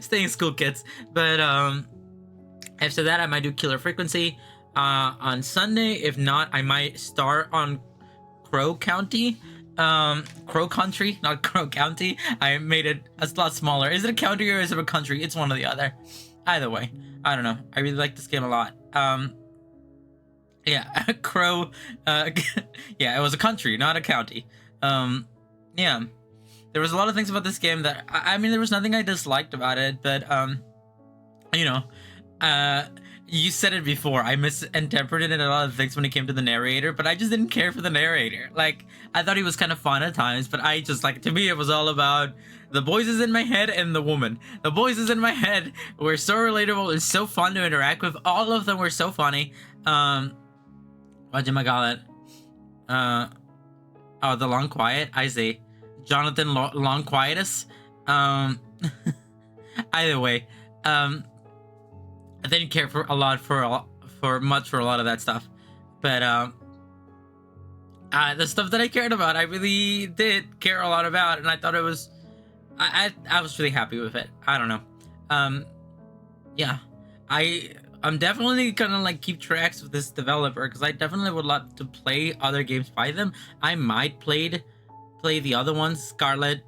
Stay in school, kids. But after that, I might do Killer Frequency on Sunday. If not, I might start on Crow County. Crow Country, not Crow County. I made it a lot smaller. Is it a county or is it a country? It's one or the other. Either way, I don't know. I really like this game a lot. Yeah, Crow. Yeah, it was a country, not a county. Yeah, there was a lot of things about this game that I mean, there was nothing I disliked about it, but you know, you said it before. I misinterpreted a lot of things when it came to the narrator, but I just didn't care for the narrator. Like, I thought he was kind of fun at times, but I just like, to me, it was all about the voices in my head and the woman. The voices in my head were so relatable and so fun to interact with. All of them were so funny. Whatchamacallit? Oh, the Long Quiet. I see. Jonathan Long Quietus. Either way, I didn't care for a lot for a lot of that stuff, but the stuff that I cared about, I really did care a lot about, and I thought it was, I was really happy with it. I don't know. Yeah, I'm definitely gonna like keep tracks with this developer because I definitely would love to play other games by them. I might play the other ones, Scarlet,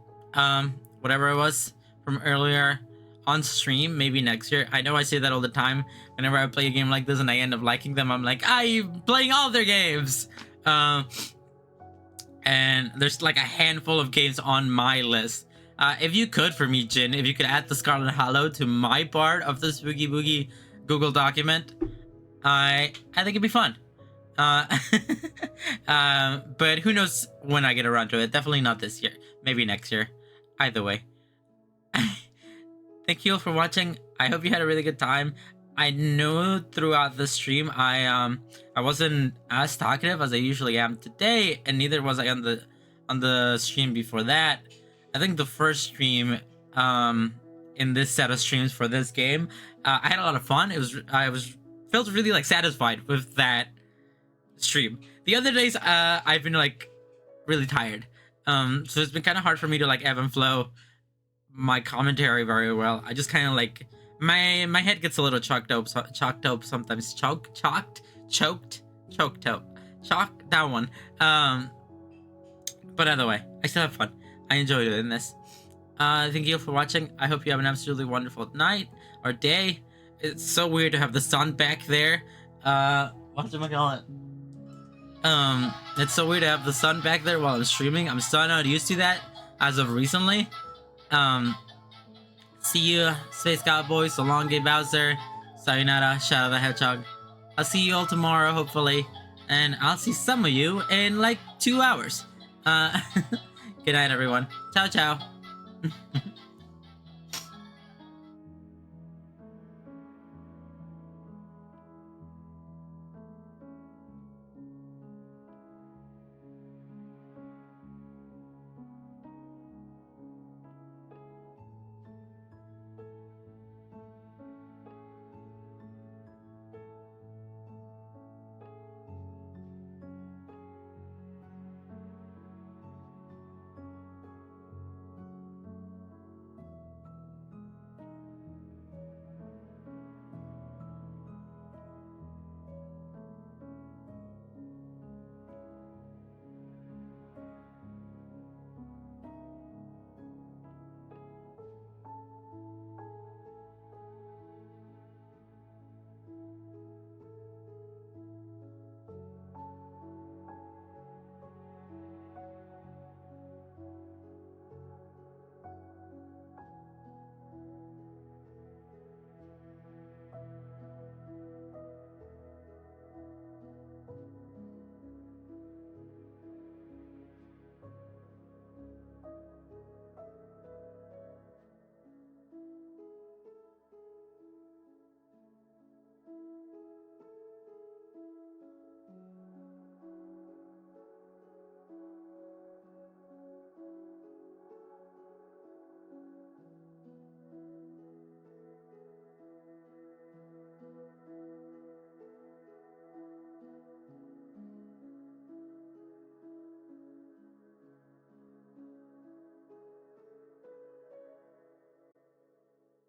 whatever it was from earlier, on stream maybe next year. I know I say that all the time whenever I play a game like this and I end up liking them. I'm like, I'm playing all their games. And there's like a handful of games on my list. If you could, for me, Jin, if you could add the Scarlet Hollow to my part of the Spooky Boogie Google document, I think it'd be fun. But who knows when I get around to it. Definitely not this year. Maybe next year. Either way. Thank you all for watching. I hope you had a really good time. I know throughout the stream I wasn't as talkative as I usually am today, and neither was I on the stream before that. I think the first stream in this set of streams for this game, I had a lot of fun. I felt really like satisfied with that stream. The other days I've been like really tired. So it's been kind of hard for me to like ebb and flow my commentary very well. I just kind of like my head gets a little choked up sometimes. Choked up. Chalk that one. But either way, I still have fun. I enjoy doing this. Thank you for watching. I hope you have an absolutely wonderful night or day. It's so weird to have the sun back there. Whatchamacallit? It's so weird to have the sun back there while I'm streaming. I'm still not used to that as of recently. See you, Space Cowboys, so long, Gay Bowser, Sayonara, Shadow the Hedgehog. I'll see you all tomorrow, hopefully, and I'll see some of you in like 2 hours. Good night, everyone. Ciao, ciao.